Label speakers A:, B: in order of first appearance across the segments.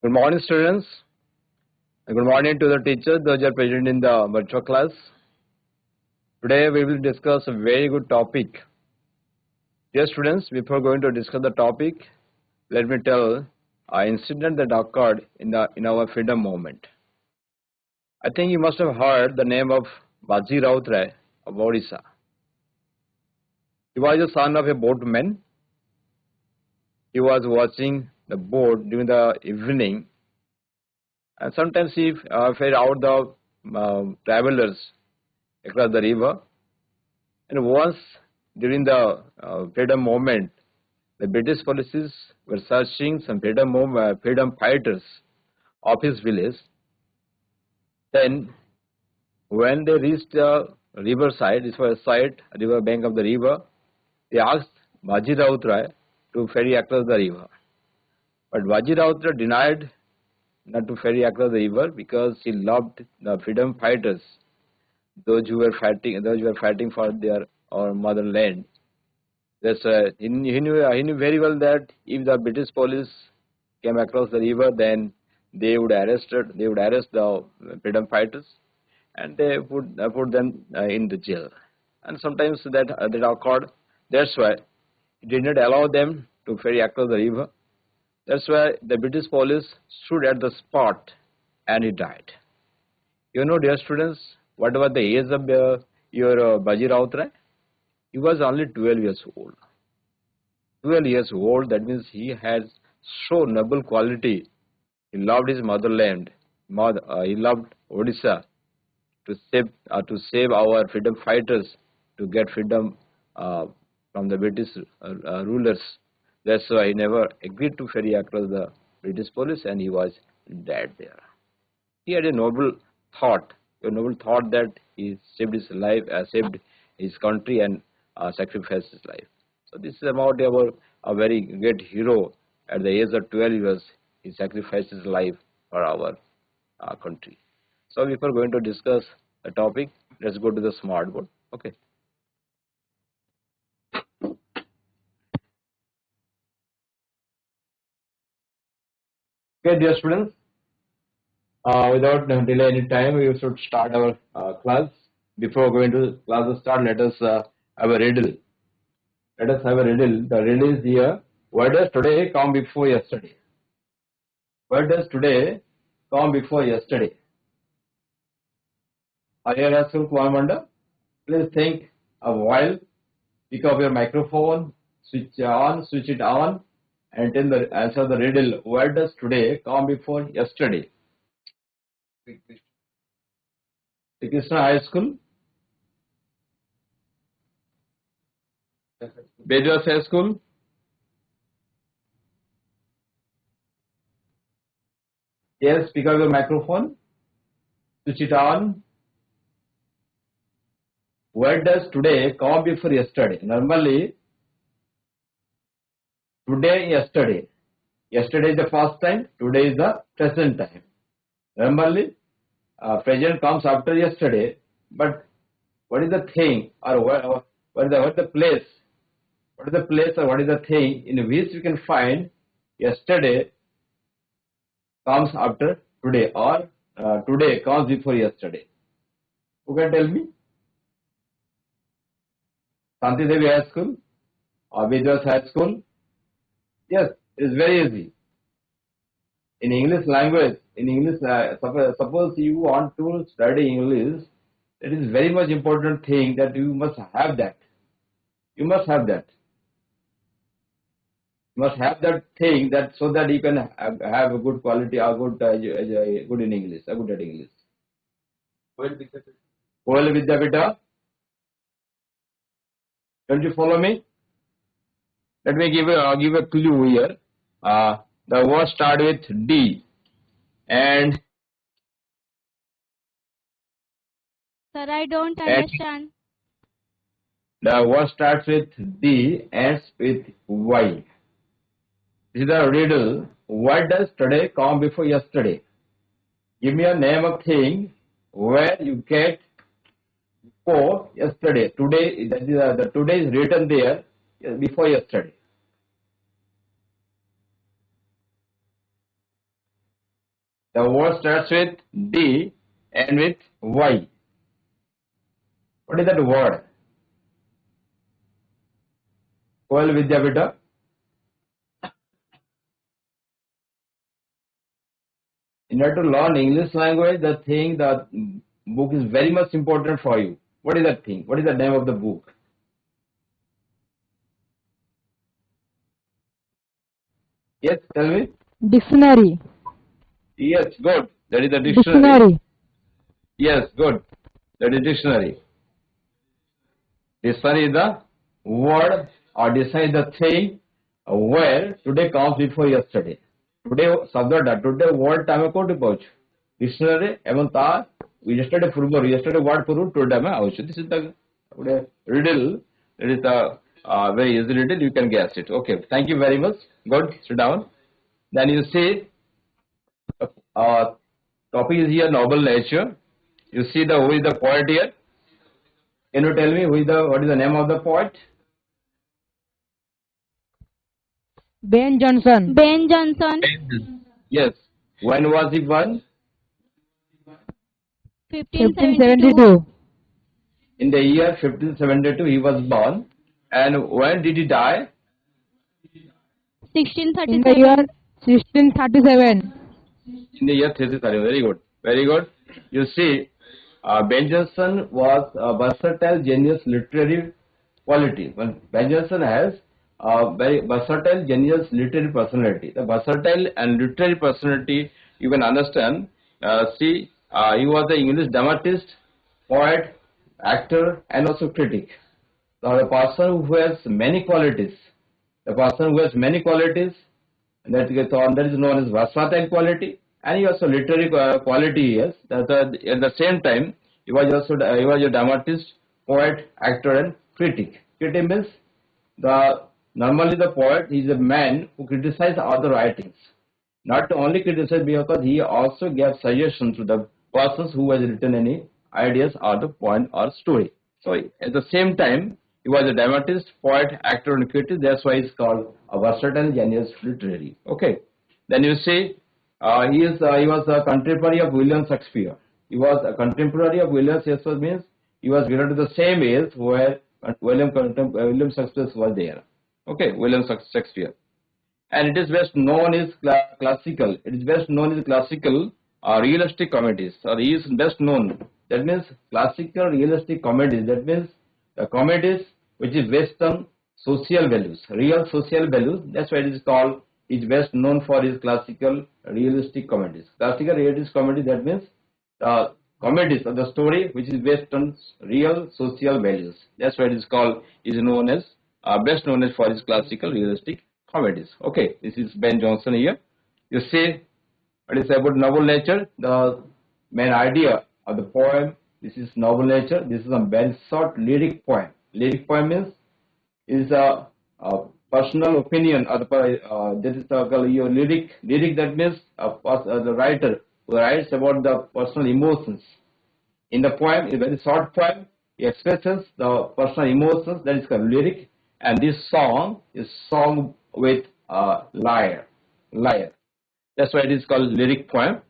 A: Good morning, students. Good morning to the teachers, those are present in the virtual class. Today we will discuss a very good topic. Dear students, before going to discuss the topic, let me tell an incident that occurred in our freedom movement. I think you must have heard the name of Baji Rautrai of Odisha. He was the son of a boatman. He was watching the boat during the evening, and sometimes he ferried out the travelers across the river. And once during the freedom movement, the British policies were searching some freedom fighters of his village. Then, when they reached the riverside, this was a side, river bank of the river, they asked Baji Rautrai to ferry across the river. But Baji Rautrai denied not to ferry across the river because he loved the freedom fighters, those who were fighting for their motherland. That's he knew very well that if the British police came across the river, then they would arrest the freedom fighters, and they would put them in the jail. And sometimes that occurred. That's why he did not allow them to ferry across the river. That's why the British police stood at the spot, and he died. You know, dear students, what was the age of your Baji Rautrai? He was only 12 years old. 12 years old, that means he has so noble quality. He loved his motherland. He loved Odisha to save our freedom fighters, to get freedom from the British rulers. That's why he never agreed to ferry across the British police, and he was dead there. He had a noble thought that he saved his life, saved his country, and sacrificed his life. So this is about a very great hero. At the age of 12 years, he sacrificed his life for our country. So before going to discuss the topic, let's go to the smart board. Okay. Okay, dear students, without delay any time, we should start our class. Before going to class start, let us have a riddle. Let us have a riddle. The riddle is here. Why does today come before yesterday? Why does today come before yesterday? Are you asking Kumar? Please think a while. Pick up your microphone, switch it on, and tell the answer the riddle. Why does today come before yesterday? Krishna High School, Bedwas High School, yes, pick up your microphone, switch it on. Why does today come before yesterday? Normally, today, yesterday. Yesterday is the past time, today is the present time. Normally, present comes after yesterday, but what is the thing, or what is the place? What is the place or what is the thing in which we can find yesterday comes after today, or today comes before yesterday? Who can tell me? Santi Devi High School or Bedwas High School? Yes, it is very easy. In English language, suppose you want to study English, it is very much important thing that you must have that. You must have that. You must have that thing that so that you can have a good quality or good in English, good at English. Well, Vidyapita. Don't you follow me? Let me give a clue here. The word starts with D, and
B: Sir, I don't understand.
A: The word starts with D, ends with Y. This is the riddle. Why does today come before yesterday? Give me a name of thing where you get before yesterday. Today, that is the today is written there before yesterday. The word starts with D and with Y. What is that word? Well, Vidyapita. In order to learn English language, the book is very much important for you. What is that thing? What is the name of the book? Yes, tell me.
C: Dictionary.
A: Yes, good. That is the dictionary. Yes, good. That is dictionary. Dictionary is the word or dictionary is the thing where today comes before yesterday. Today subject today word time कोटी पहुँच. Dictionary एवं ता yesterday पूर्व yesterday word पूर्व today में आवश्यक. This is the riddle. It is the very easy riddle. You can guess it. Okay. Thank you very much. Good. Sit down. Then you see topic is here noble nature. You see the who is the poet here. Can you tell me what is the name of the poet?
C: Ben Jonson.
B: Ben Jonson.
A: Yes. When was he born?
B: 1572.
A: In the year 1572 he was born. And when did he die?
B: 1637.
C: In the year 1637.
A: In the year 3030. Very good. Very good. You see, Ben Jonson was a versatile genius literary quality. Well, Ben Jonson has a very versatile genius literary personality. The versatile and literary personality you can understand. He was an English dramatist, poet, actor, and also critic. So the person who has many qualities, that is known as versatile quality, and he also literary quality. Yes, at the same time, he was a dramatist, poet, actor, and critic. Critic means normally the poet is a man who criticizes other writings. Not only criticize because he also gave suggestions to the persons who has written any ideas or the point or story. So at the same time, he was a dramatist, poet, actor, and critic. That's why he's called a versatile genius literary. Okay. Then you see, he was a contemporary of William Shakespeare. He was a contemporary of William Shakespeare means he was belonged to the same age where William Shakespeare was there. Okay, William Shakespeare. And it is best known as classical. It is best known as classical realistic comedies. Or he is best known. That means classical realistic comedies. That means the comedies which is based on social values, real social values. That's why it is called. Is best known for his classical realistic comedies. Classical realistic comedy. That means comedies or the story which is based on real social values. That's why it is called. Is known as best known as for his classical realistic comedies. Okay, this is Ben Jonson here. You see, what is about noble nature? The main idea of the poem. This is noble nature. This is a very short lyric poem. Lyric poem means is a personal opinion of the this is your lyric. Lyric that means the writer who writes about the personal emotions. In the poem, a very short poem, he expresses the personal emotions. That is called lyric. And this song is sung with lyre. That's why it is called lyric poem,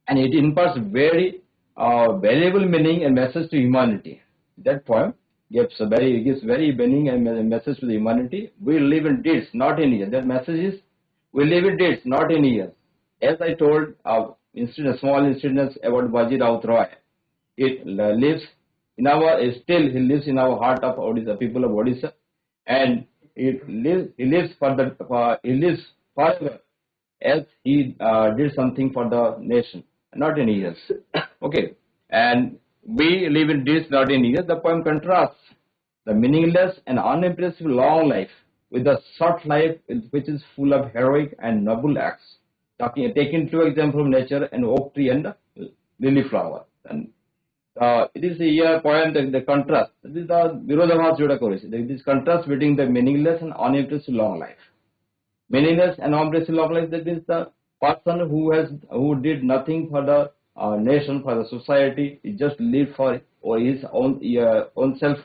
A: and it imparts very valuable meaning and message to humanity. That poem gives very meaning and message to the humanity. We live in deeds, not in years. That message is we live in deeds, not in years. As I told small incidents about Baji Raut Roy, it lives in our he lives in our heart of Odisha, people of Odisha, and he lives forever as he did something for the nation, not in years. Okay, and we live in deeds, not in years. The poem contrasts the meaningless and unimpressive long life with the short life which is full of heroic and noble acts. Taking two examples from nature, an oak tree and lily flower. And it is a poem the contrast. This is the Virodhabhas Joda Korisi. This contrast between the meaningless and unimpressive long life. Meaningless and unimpressive long life, that means the person who did nothing for the nation, for the society, he just lived for his own self.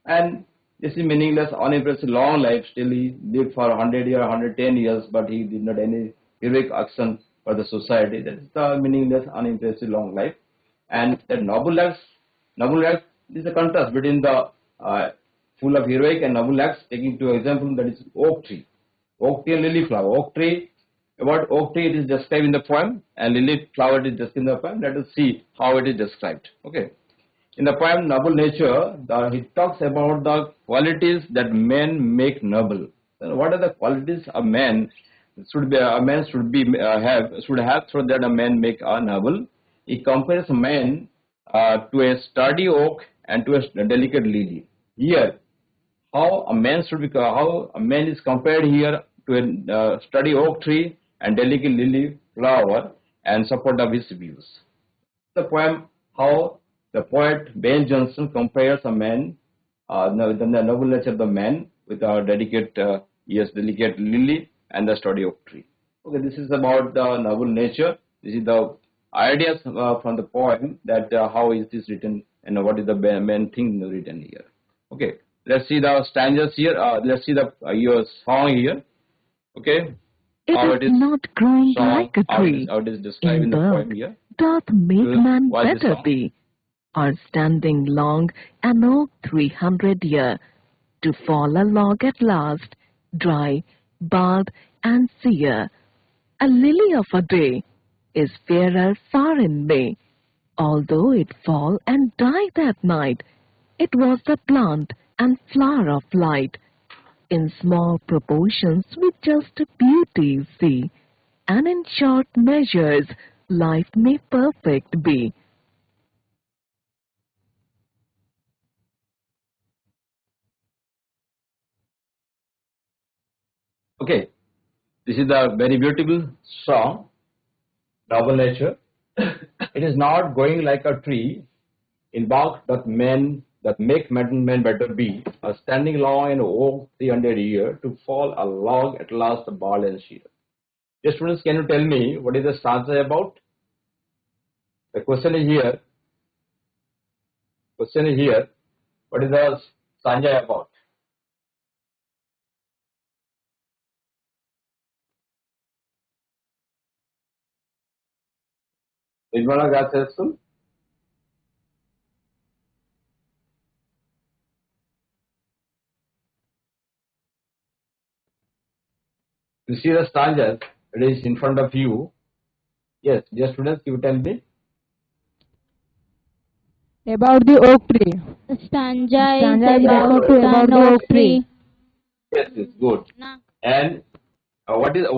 A: And this is meaningless, unimpressive long life. Still he lived for 100 years, 110 years, but he did not any heroic action for the society. That is the meaningless, unimpressive long life. And the noble acts is a contrast between the full of heroic and noble acts. Taking to example, that is oak tree. Oak tree and lily flower. Oak tree, about oak tree it is described in the poem, and lily flower it is just in the poem. Let us see how it is described. Okay. In the poem Noble Nature, he talks about the qualities that men make noble. What are the qualities a man should have so that a man make a noble? He compares man to a sturdy oak and to a delicate lily. Here, how a man is compared here to a sturdy oak tree and delicate lily flower and support of his views. The poem how the poet Ben Jonson compares a man, the noble nature of the man with a delicate lily and the sturdy oak tree. Okay, this is about the noble nature. This is the ideas from the poem that how is this written and what is the main thing written here. Okay, let's see the stanzas here. Let's see the your song here. Okay,
D: it is not growing like a tree.
A: How it is described in the poem here.
D: Doth make man better be, or standing long an oak 300 year, to fall a log at last, dry, bald, and sere. A lily of a day is fairer far in May, although it fall and die that night. It was the plant and flower of light, in small proportions with just beauty see, and in short measures life may perfect be.
A: Okay, this is the very beautiful song, Noble Nature. It is not going like a tree, in bark that make men better be, or standing long in oak 300 year, to fall a log at last bald and sheer. Yes, students, can you tell me what is the stanza about? The question is here. What is the stanza about? Nirmala Gatsesum? You see the stanzas, it is in front of you. Yes, dear students, you tell me.
C: About the oak tree.
B: The stanza is
C: about the oak tree.
A: Yes, it's good.
B: Na.
A: And what is the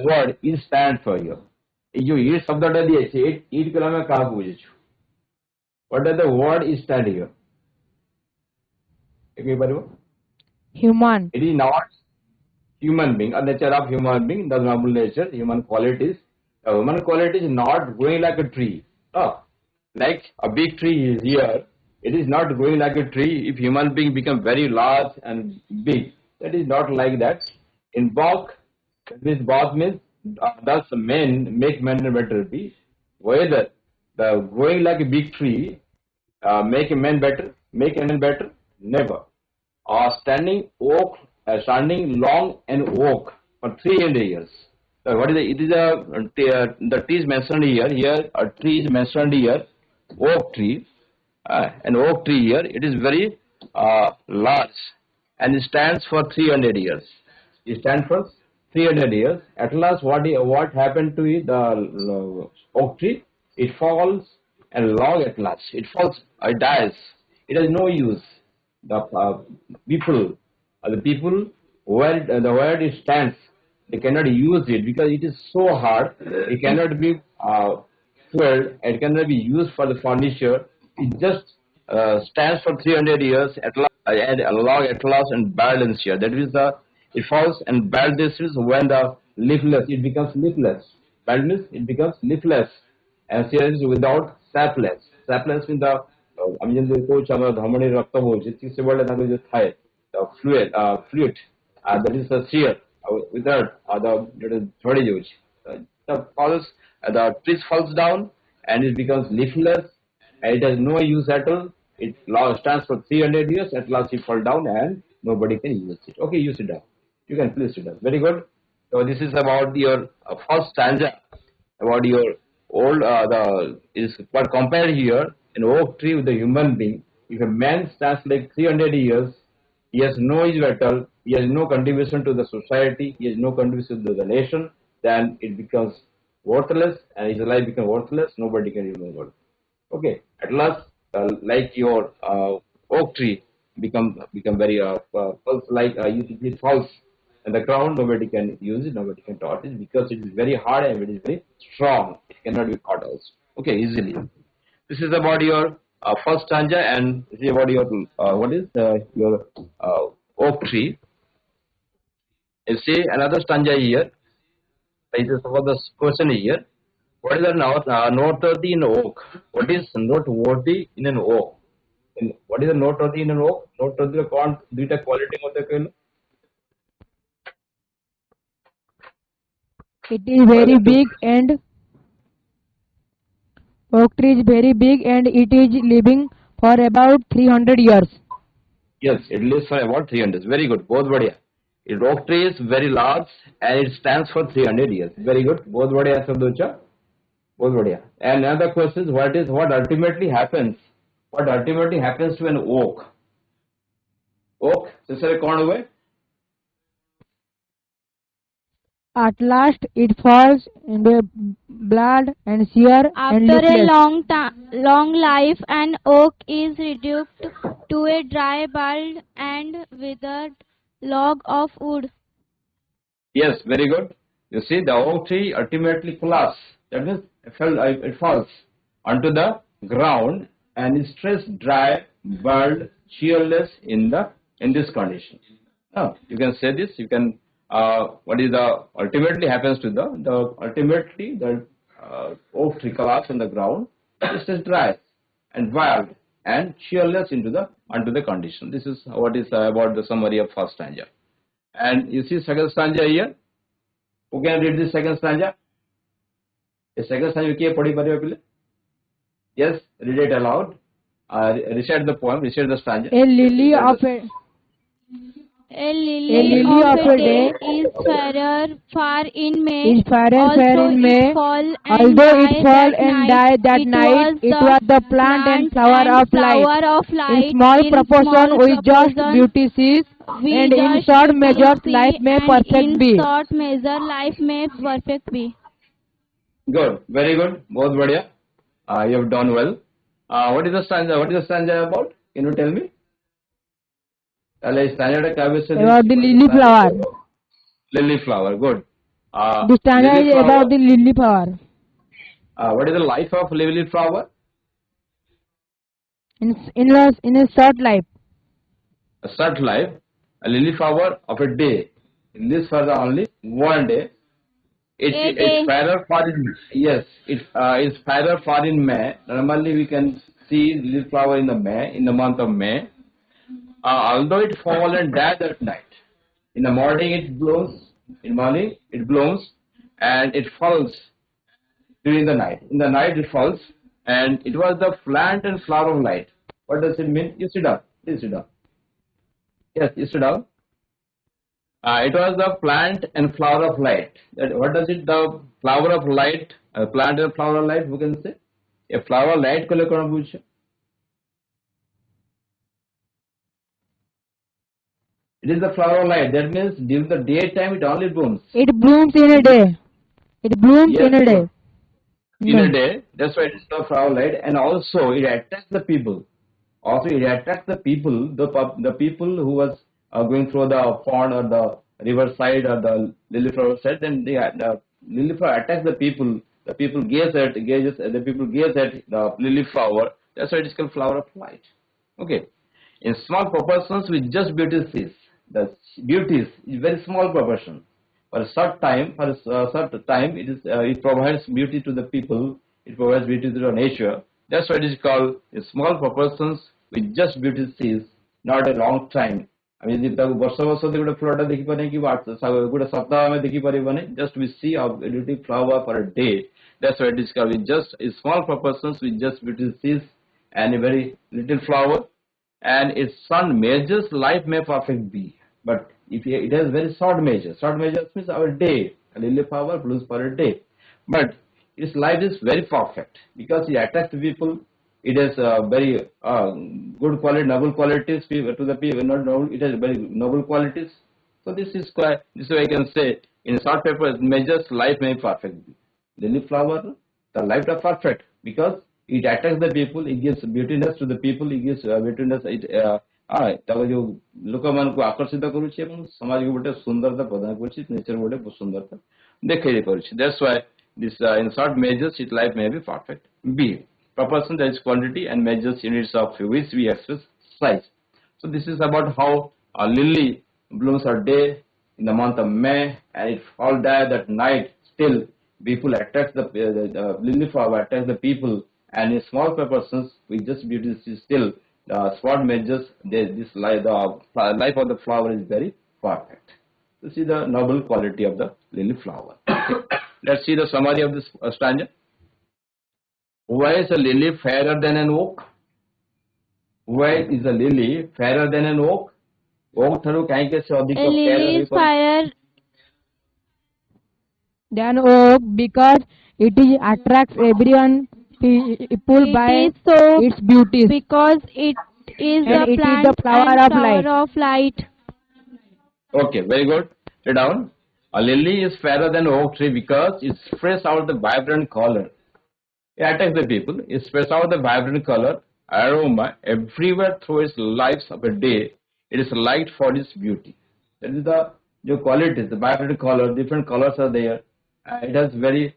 A: word is stand for here? जो ईट शब्दটা দিয়েছে ईट গুলো আমি কাকে বুঝেছো? What does the word is stand here? কি বলবো?
C: Human.
A: It is not human being, a nature of human being, the noble nature, human qualities. The human quality is not growing like a tree. Like a big tree is here. It is not growing like a tree. If human being become very large and big, that is not like that. In Bach, this Bach means thus men make men better be. Whether the growing like a big tree make a man better, never. Or standing long and oak for 300 years. So what is it? It is the tree is mentioned here. Here a tree is mentioned here, oak tree. An oak tree here. It is very large and it stands for 300 years. It stands for 300 years. At last, what happened to it? The oak tree? It falls and log at last. It falls. It dies. It has no use. The people where it stands, they cannot use it because it is so hard. It cannot be fueled. It cannot be used for the furniture. It just stands for 300 years at last, and a log at last and balance here. That is it falls and bald. This is when the leafless, it becomes leafless. Baldness, it becomes leafless, and series without sapless. Sapless means the আমি যদি coach আমরা ধমনীর রক্ত বলছি ঠিক সেভাবে তাদের যে থাকে the fluid that is the sear without the ঝরে যাচ্ছে the falls the tree falls down and it becomes leafless and it has no use at all. It stands for 300 years. At last it fall down and nobody can use it. Okay, you sit down. You can please sit down. Very good. So this is about your first stanza, about your old but compare here an oak tree with a human being. If a man stands like 300 years, he has no age battle, he has no contribution to the society, he has no contribution to the nation, then it becomes worthless, and his life becomes worthless. Nobody can remember. Okay, at last, like your oak tree become very false, like it falls in the ground. Nobody can use it, nobody can touch it because it is very hard and it is very strong. It cannot be caught also. Okay, easily. This is about your first stanza, and this is about your what is your oak tree. You see another stanza here. This is about the question here. What is the noteworthy in oak? What is noteworthy in an oak? What is the noteworthy in an oak? Noteworthy দুইটা quality মধ্যে কইলো
C: It is very big and oak tree is very big and it is living for about 300 years.
A: Yes, it lives for about 300. Very good. बहुत बढ़िया. It oak tree is very large and it stands for 300 years. Very good. बहुत बढ़िया answer दोचा. बहुत बढ़िया. And another question is what ultimately happens? What ultimately happens to an oak? Oak, दूसरे कौन हुए?
C: At last it falls into blood and shear and
B: After a
C: leafless.
B: long life, an oak is reduced to a dry, bald, and withered log of wood.
A: Yes, very good. You see, the oak tree ultimately collapses. That means it falls onto the ground and is stretched dry, bald, cheerless in this condition. Now, you can say this. You can what is the ultimately happens to the ultimately the oak tree collapses on the ground. It is dry and wild and cheerless onto the condition. This is what is about the summary of first stanza. And you see second stanza here. Who can read this second stanza? The second stanza kiye padi pariba pile? Yes, read it aloud. Recite the poem, recite the stanza.
C: A lily of
B: A lily of a day is fairer far in May.
C: fair in May. Although it fall and die that night, it was the plant and flower of light. In small proportion, we just beauty sees, and in short measures, life may perfect be.
B: In short measure, life may perfect be.
A: Good, very good, बहुत बढ़िया. You have done well. What is the stanza? What is the stanza about? Can you tell me?
C: About the lily flower.
A: Lily flower, good.
C: The stanza is about the lily flower.
A: What is the life of lily flower?
C: In a short life.
A: A short life, a lily flower of a day. In this for the only one day. It's fairer far in yes. It's fairer far in May. Normally we can see lily flower in the month of May. Although it fall and die that night. In the morning it blooms. In morning it blooms and it falls during the night. In the night it falls and it was the plant and flower of light. What does it mean? You sit down. Please sit down. Yes, you sit down. It was the plant and flower of light. What does it? The flower of light, plant and flower of light. We can say a flower of light. It is the flower of light. That means during the daytime it only blooms.
C: It blooms in a day. It blooms
A: Yes,
C: in a day.
A: in a day. That's why it is the flower of light, and also it attracts the people. Also, it attracts the people. The people who was going through the pond or the riverside or the lily flower side, then the lily flower attacks the people. The people gaze at the lily flower. That's why it is called flower of light. Okay. In small proportions, with just beauty sees. The beauty is very small proportion. For a short time, it provides beauty to the people. It provides beauty to the nature. That's why it is called in small proportions with just beauty sees, not a long time. I mean, if ବର୍ଷ ବର୍ଷ ଗୋଟେ ଫୁଲଟା ଦେଖିପାରେ କି ଗୋଟେ ସପ୍ତାହ ଆମେ ଦେଖିପାରିବାନି, just we see a beauty flower for a day. That's why it is called with just in small proportions with just beauty sees and a very little flower, and its sun measures life may perfect be. But if it has very short measures means our day, a lily flower blooms for a day. But its life is very perfect because it attracts people. It has very good quality, noble qualities to the people. Not noble, it has very noble qualities. So this is quite. This is why I can say in short paper measures life may be perfect. Lily flower, the life is perfect because it attracts the people. It gives beautiness to the people. It gives beautiness. ତାକୁ ଯୋଉ ଲୋକମାନଙ୍କୁ ଆକର୍ଷିତ କରୁଛି ଏବଂ ସମାଜକୁ ଗୋଟେ ସୁନ୍ଦରତା ପ୍ରଦାନ କରୁଛି ନେଚର ଗୋଟେ ସୁନ୍ଦରତା ଦେଖେଇ ଦେଇପାରୁଛି that's why this in short measures its life may be perfect. B, proportion, that is quantity, and measures units of which we express size. So this is about how a lily blooms a day in the month of May and it all dies that night. Still people attract the lily flower attracts the people, and in small proportions we just beauty still small measures, this life, the life of the flower is very perfect. This is the noble quality of the lily flower. Let's see the summary of this stanza. Why is a lily fairer than an oak? Why is a lily fairer than an oak? Oak tharu kahin ke se adhik
B: lily is fairer
C: than oak because it attracts everyone. People by its beauty
B: because it is
C: and
B: the plant
C: the flower
B: and of light.
A: Okay, very good. Sit down. A lily is fairer than oak tree because it spreads out the vibrant color. It attracts the people. It spreads out the vibrant color, aroma everywhere through its lives of a day. It is liked for its beauty. That is the qualities, the vibrant color. Different colors are there. It has very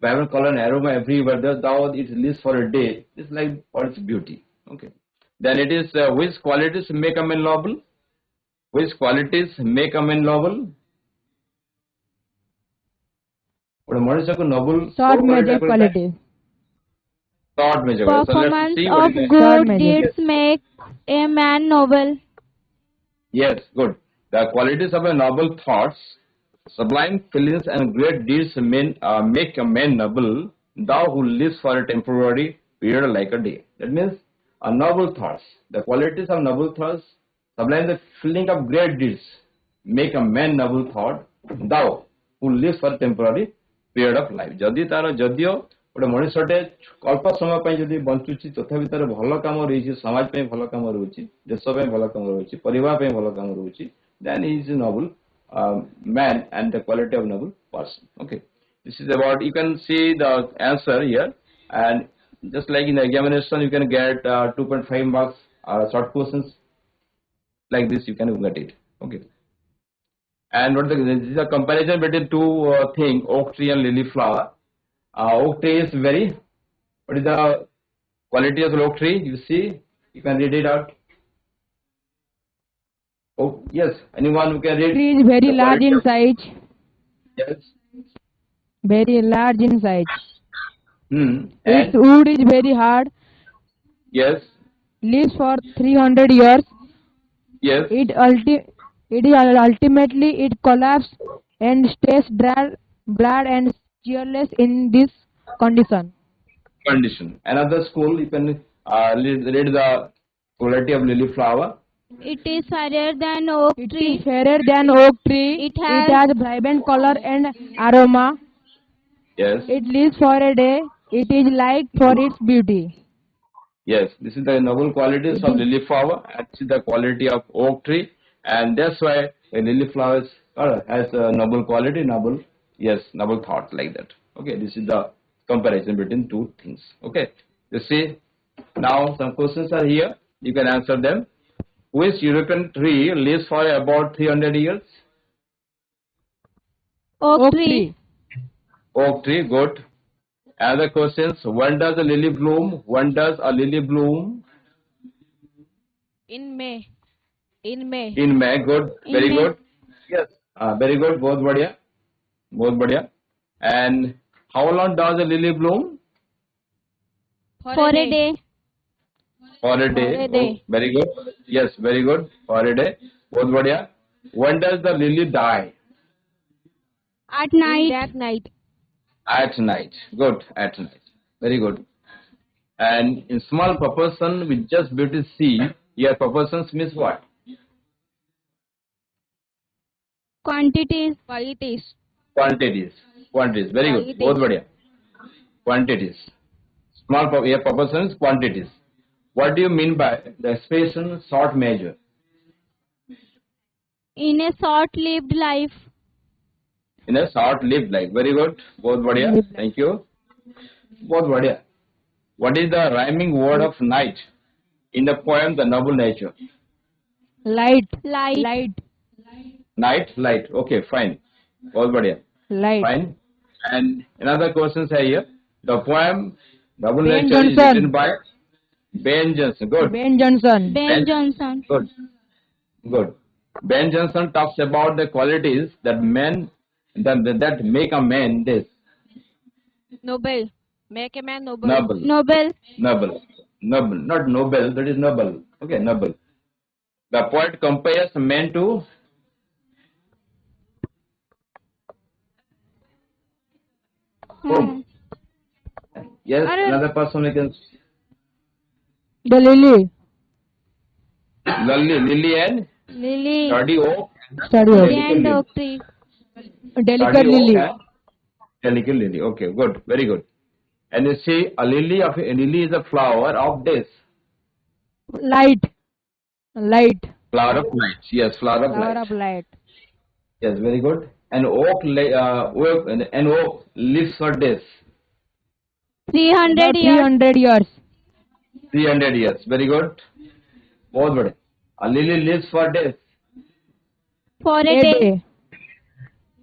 A: vibrant color and aroma everywhere. Though it lives for a day. It's like for its beauty. Okay. Then it is which qualities make a man noble? Which qualities make a man noble? Noble.
C: Short measure quality.
A: Short measure.
B: Performance
A: so
B: of good deeds make a man noble.
A: Yes, good. The qualities of a noble thoughts, sublime feelings, and great deeds make a man noble. Thou who lives for a temporary period like a day. That means a noble thoughts. The qualities of noble thoughts, sublime the feeling of great deeds, make a man noble thought. Thou who lives for a temporary period of life. Jodi taro jodio ଗୋଟେ ମଣିଷଟେ ଅଳ୍ପ ସମୟ ପାଇଁ ଯଦି ବଞ୍ଚୁଛି ତଥାପି ତାର ଭଲ କାମ ରହିଛି, ସମାଜ ପାଇଁ ଭଲ କାମ ରହୁଛି, ଦେଶ ପାଇଁ ଭଲ କାମ ରହୁଛି, ପରିବାର ପାଇଁ ଭଲ କାମ ରହୁଛି, then he is a noble man and the quality of noble person. Okay, this is about, you can see the answer here, and just like in the examination you can get 2.5 marks short questions like this, you can get it. Okay, and what this is a comparison between two things, oak tree and lily flower. Oak tree is very, what is the quality of the oak tree? You see, you can read it out. Oh yes, anyone who can read?
C: Tree is very large in size.
A: Yes.
C: Very large in size. Its
A: And
C: wood is very hard.
A: yes.
C: Lives for 300 years.
A: Yes.
C: Ultimately it collapses and stays dry, blood and cheerless in this condition.
A: Another school, you can read the quality of lily flower.
B: It is fairer than oak tree.
C: It is fairer than oak tree. It has vibrant color and aroma.
A: Yes.
C: It lives for a day. It is liked for its beauty.
A: Yes, this is the noble qualities of lily flower, and this is the quality of oak tree, and that's why a lily flower has a noble quality, noble thoughts like that. Okay, this is the comparison between two things. Okay, you see, now some questions are here, you can answer them. Which European tree lives for about 300 years?
B: Oak tree.
A: Oak tree, good. Other questions, when does a lily bloom? When does a lily bloom?
B: In May. In May.
A: In May, good, very good. Yes, very good, both badhiya. And how long does a lily bloom?
B: For a day.
A: For a day. Oh, very good. Yes, very good. For a day. Both badhiya. When does the lily die?
B: At night.
C: At night.
A: At night. Good. At night. Very good. And in small proportion with just beauty C, here proportions means what?
B: Quantities.
A: Quantities. Quantities. Very good. बहुत बढ़िया. Quantities. Small proportions, quantities. What do you mean by the expression short measure?
B: In a short-lived life.
A: In a short-lived life. Very good. बहुत बढ़िया. Thank you. बहुत बढ़िया. What is the rhyming word of night in the poem The Noble Nature?
C: Light.
A: Night, light. Okay, fine. बहुत बढ़िया.
C: Light.
A: Fine. And another question है here. The poem Noble
C: Ben
A: Nature is
C: Jonson.
A: written by Ben Jonson. Good.
C: Ben Jonson.
B: Ben Jonson.
A: Good. Good. Ben Jonson talks about the qualities that that make a man this.
E: Noble. Make a man noble.
A: Noble.
B: Noble.
A: Not noble. That is noble. Okay, noble. The poet compares men to whom? Yes, another person we can.
C: The lily.
A: Lily and
B: Lily.
A: sturdy oak.
C: Study of
B: And oak tree.
C: delicate
A: Sturdy oak
C: lily.
A: and delicate lily. Okay, good, very good. And you see, a lily is a flower of this.
C: Light.
A: Flower of light. Yes, flower of
C: Flower
A: light.
C: of light.
A: Yes, very good. An oak lives for this.
B: 300 years.
C: 300 years.
A: 300 years. Very good. बहुत बड़े. A lily lives for this.
B: For a
C: A
B: day.
C: day.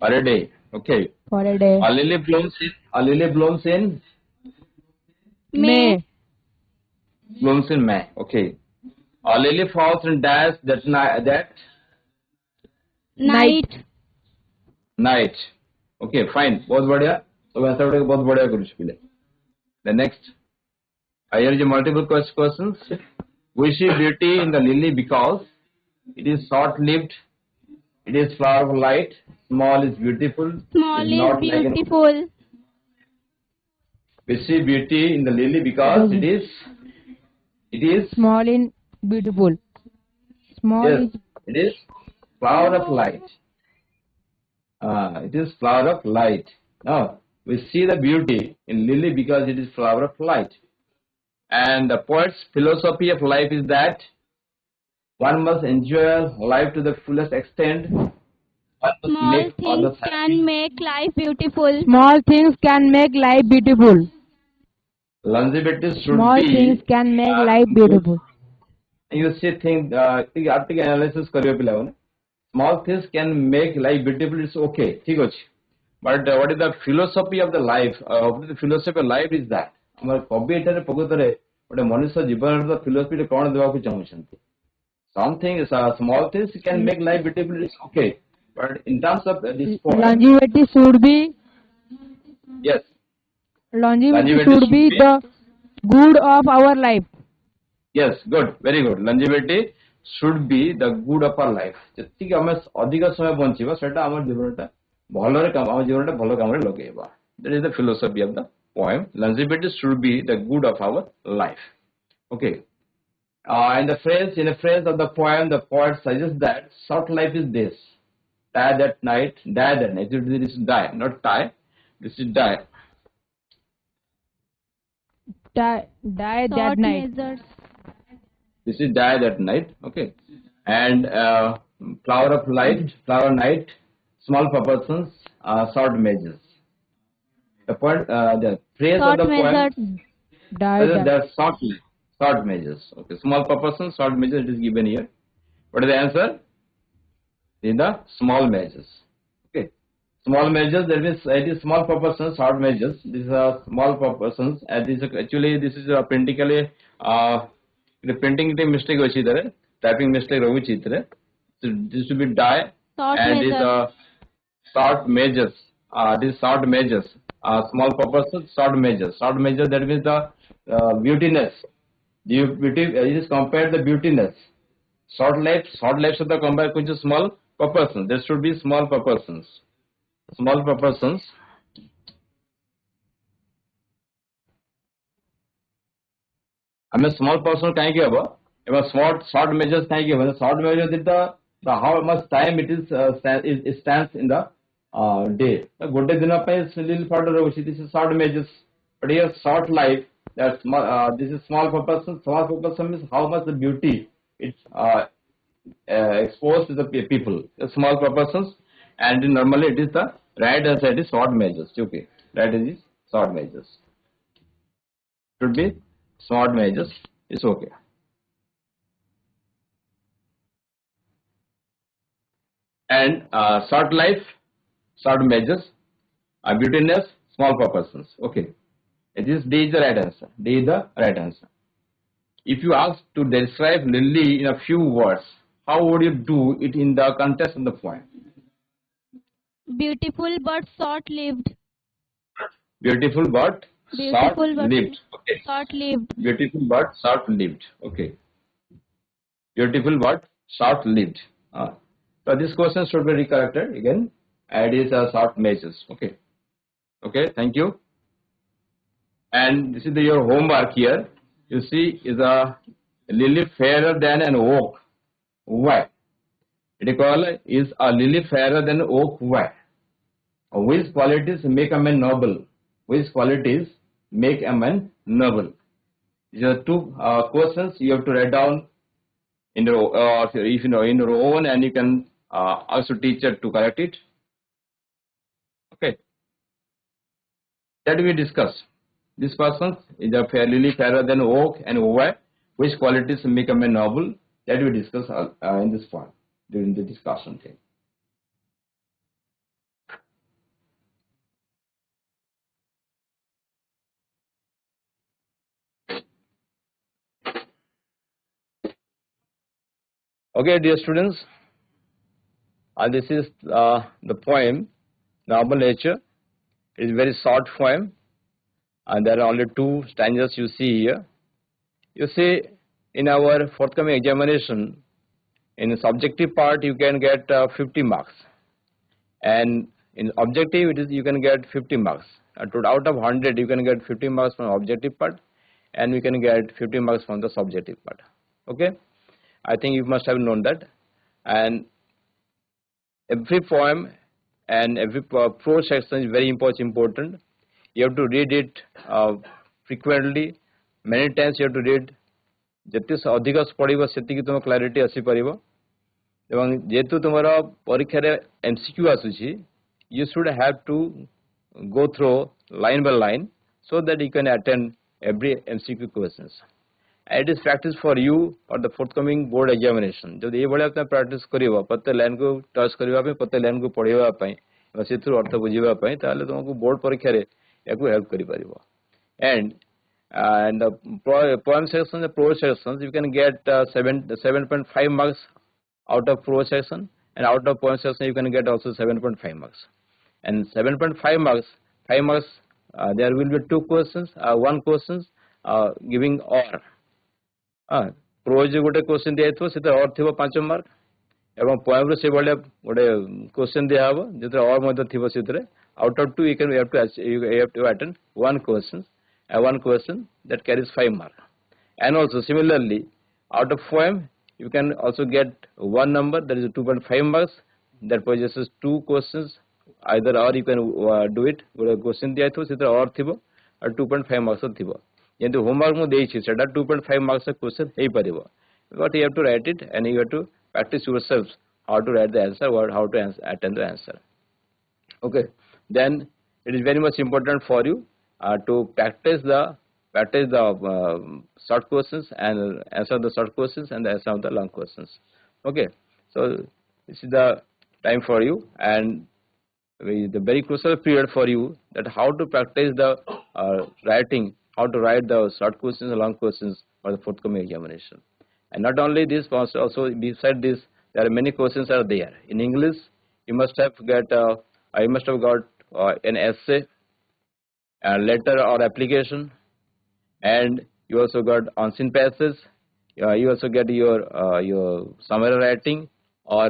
A: For a day. Okay.
C: For a day.
A: A lily blooms in
C: May.
A: May. Okay. A lily falls and dies that night. Okay, fine. बहुत बढ़िया. तो वैसा उड़े बहुत बढ़िया करूँ इसके. The next. Here is multiple questions. We see beauty in the lily because it is short-lived. It is flower of light. Small is beautiful.
B: Small
A: It's not
B: is
A: like
B: beautiful.
A: we see beauty in the lily because it is
C: Small in beautiful. Small
A: yes,
C: is
A: it is flower of light. It is flower of light. Now we see the beauty in lily because it is flower of light. And the poet's philosophy of life is that one must enjoy life to the fullest extent.
B: Small things can make life beautiful.
C: small things can make life beautiful.
A: Longevity should
C: Small
A: be.
C: things can make life beautiful.
A: You see things. Article analysis करियो पिलाओ ने. Small things can make life beautiful. It's okay. ठीक ଅଛି. But what is the philosophy of the life? The philosophy of life is that. ଆମର କବି ଏଠାରେ ପ୍ରକୃତରେ ଗୋଟେ ମନୁଷ୍ୟ ଜୀବନର ଫିଲୋସଫି କଣ ଦେବାକୁ ଚାହୁଁଛନ୍ତି. Something small things can make life beautiful. It's okay. But in terms of this point,
C: Longevity should be
A: yes,
C: longevity should be the good of our life.
A: yes, good, very good. Longevity should be the good of our life. ଯେତିକି ଆମେ ଅଧିକ ସମୟ ବଞ୍ଚିବା ସେଟା ଆମର ଜୀବନଟା ଭଲରେ ଆମ ଜୀବନଟା ଭଲ କାମରେ ଲଗେଇବା. That is the philosophy of the poem. Longevity should be the good of our life. Okay. In a phrase of the poem, the poet suggests that short life is this: die that night. This is die, not die. This is die.
C: Die that night.
A: This is die that night. Okay. And flower of light, flower night, small proportions, short measures. The point, the phrase
B: Short
A: of the
B: measures.
A: poem,
C: Die
A: there
C: that.
A: are short measures. Okay, small proportions, short measures. It is given here. What is the answer? In the small measures. Okay, small measures. That means it is small proportions, short measures. These are small proportions. And this is a printing the printing mistake hochi there. Typing mistake hochi there. So this should be die.
B: Short
A: And
B: measures.
A: these short measures. These short measures. Small proportions, short measures. Short measures, that means the beautiness. The beauty is compared the beautiness. Short life should be compared with small proportions. There should be small proportions. Small proportions. I mean small proportion काहे के हबो? एबा short measures काहे के हबो? Short measures is the So how much time it is it stands in the day. So good day is a little further. This is short images, but here short life. That's this is small per person. Small per person means how much the beauty it's exposed to the people. The small per persons, and normally it is the right hand side is short measures. Okay, right hand is short measures. Should be short measures. It's okay. And short life, short measures, beautiness, small per persons. Okay, it is D is the right answer. D is the right answer. If you ask to describe Lily in a few words, how would you do it in the context of the poem?
B: Beautiful but short-lived.
A: Beautiful but short-lived. Okay.
B: Short-lived.
A: Beautiful but short-lived. Okay. Beautiful but short-lived. So this question should be recorrected again. And it is a short measures. Okay. Okay. Thank you. And this is your homework here. You see, is a lily fairer than an oak. Why? It is a lily fairer than oak. Why? Which qualities make a man noble? Which qualities make a man noble? These are two questions you have to write down in your, if you know, in your own, and you can also teacher to correct it. Okay. That we discuss. This person is a fairly fairer than oak and why? Which qualities make a man noble? That we discuss in this point during the discussion. Okay. Okay, dear students, this is the poem, Noble Nature. It is very short poem, and there are only 2 stanzas you see here. You see, in our forthcoming examination, in the subjective part, you can get 50 marks, and in objective, it is you can get 50 marks. Out of 100, you can get 50 marks from objective part, and we can get 50 marks from the subjective part. Okay. I think you must have known that. And every poem and every prose section is very important. You have to read it frequently. Many times you have to read. Jete adhika padhiba setiki tuma clarity asi paribo. Ebang jetu tumara parikha MCQ asuchi, you should have to go through line by line so that you can attend every MCQ questions. It is practice for you or the forthcoming board examination. जब ये बड़े अपना practice करियो, पत्ते line को touch करियो आपे, पत्ते लाइन को पढ़ियो आपे, बस इतना अर्थ बुझियो आपे, ताले तुमको board परीक्षा रे याको help करी पारिबो. And the poem section, the prose sections, you can get 7.5 marks out of prose section, and out of poem section you can get also 7.5 marks. And 7.5 marks, 5 marks, there will be 2 questions, 1 questions giving or. Pros गोटे question दिया से और थी 5 mark एवं poem से भाया गोटे question दिया हम जो और थी से out of 2 you have to attend 1 question that carries 5 mark. And also similarly out of poem you can also get 1 number, that is 2.5 marks, that possesses 2 questions either or. You can do it गोटे question दिया से और थी और 2.5 marks थी. Into homework mu dechi seta 2.5 marks question hei paribo, but you have to write it and you have to practice yourselves how to write the answer or how to attend the answer. Okay, then it is very much important for you to practice the short questions and answer the short questions and answer the long questions. Okay, so this is the time for you and the very crucial period for you, that how to practice the writing, how to write the short questions and long questions for the forthcoming examination. And not only this, also beside this, there are many questions are there. In English, you must have got an essay, a letter or application, and you also got unseen passages. You also get your summary writing or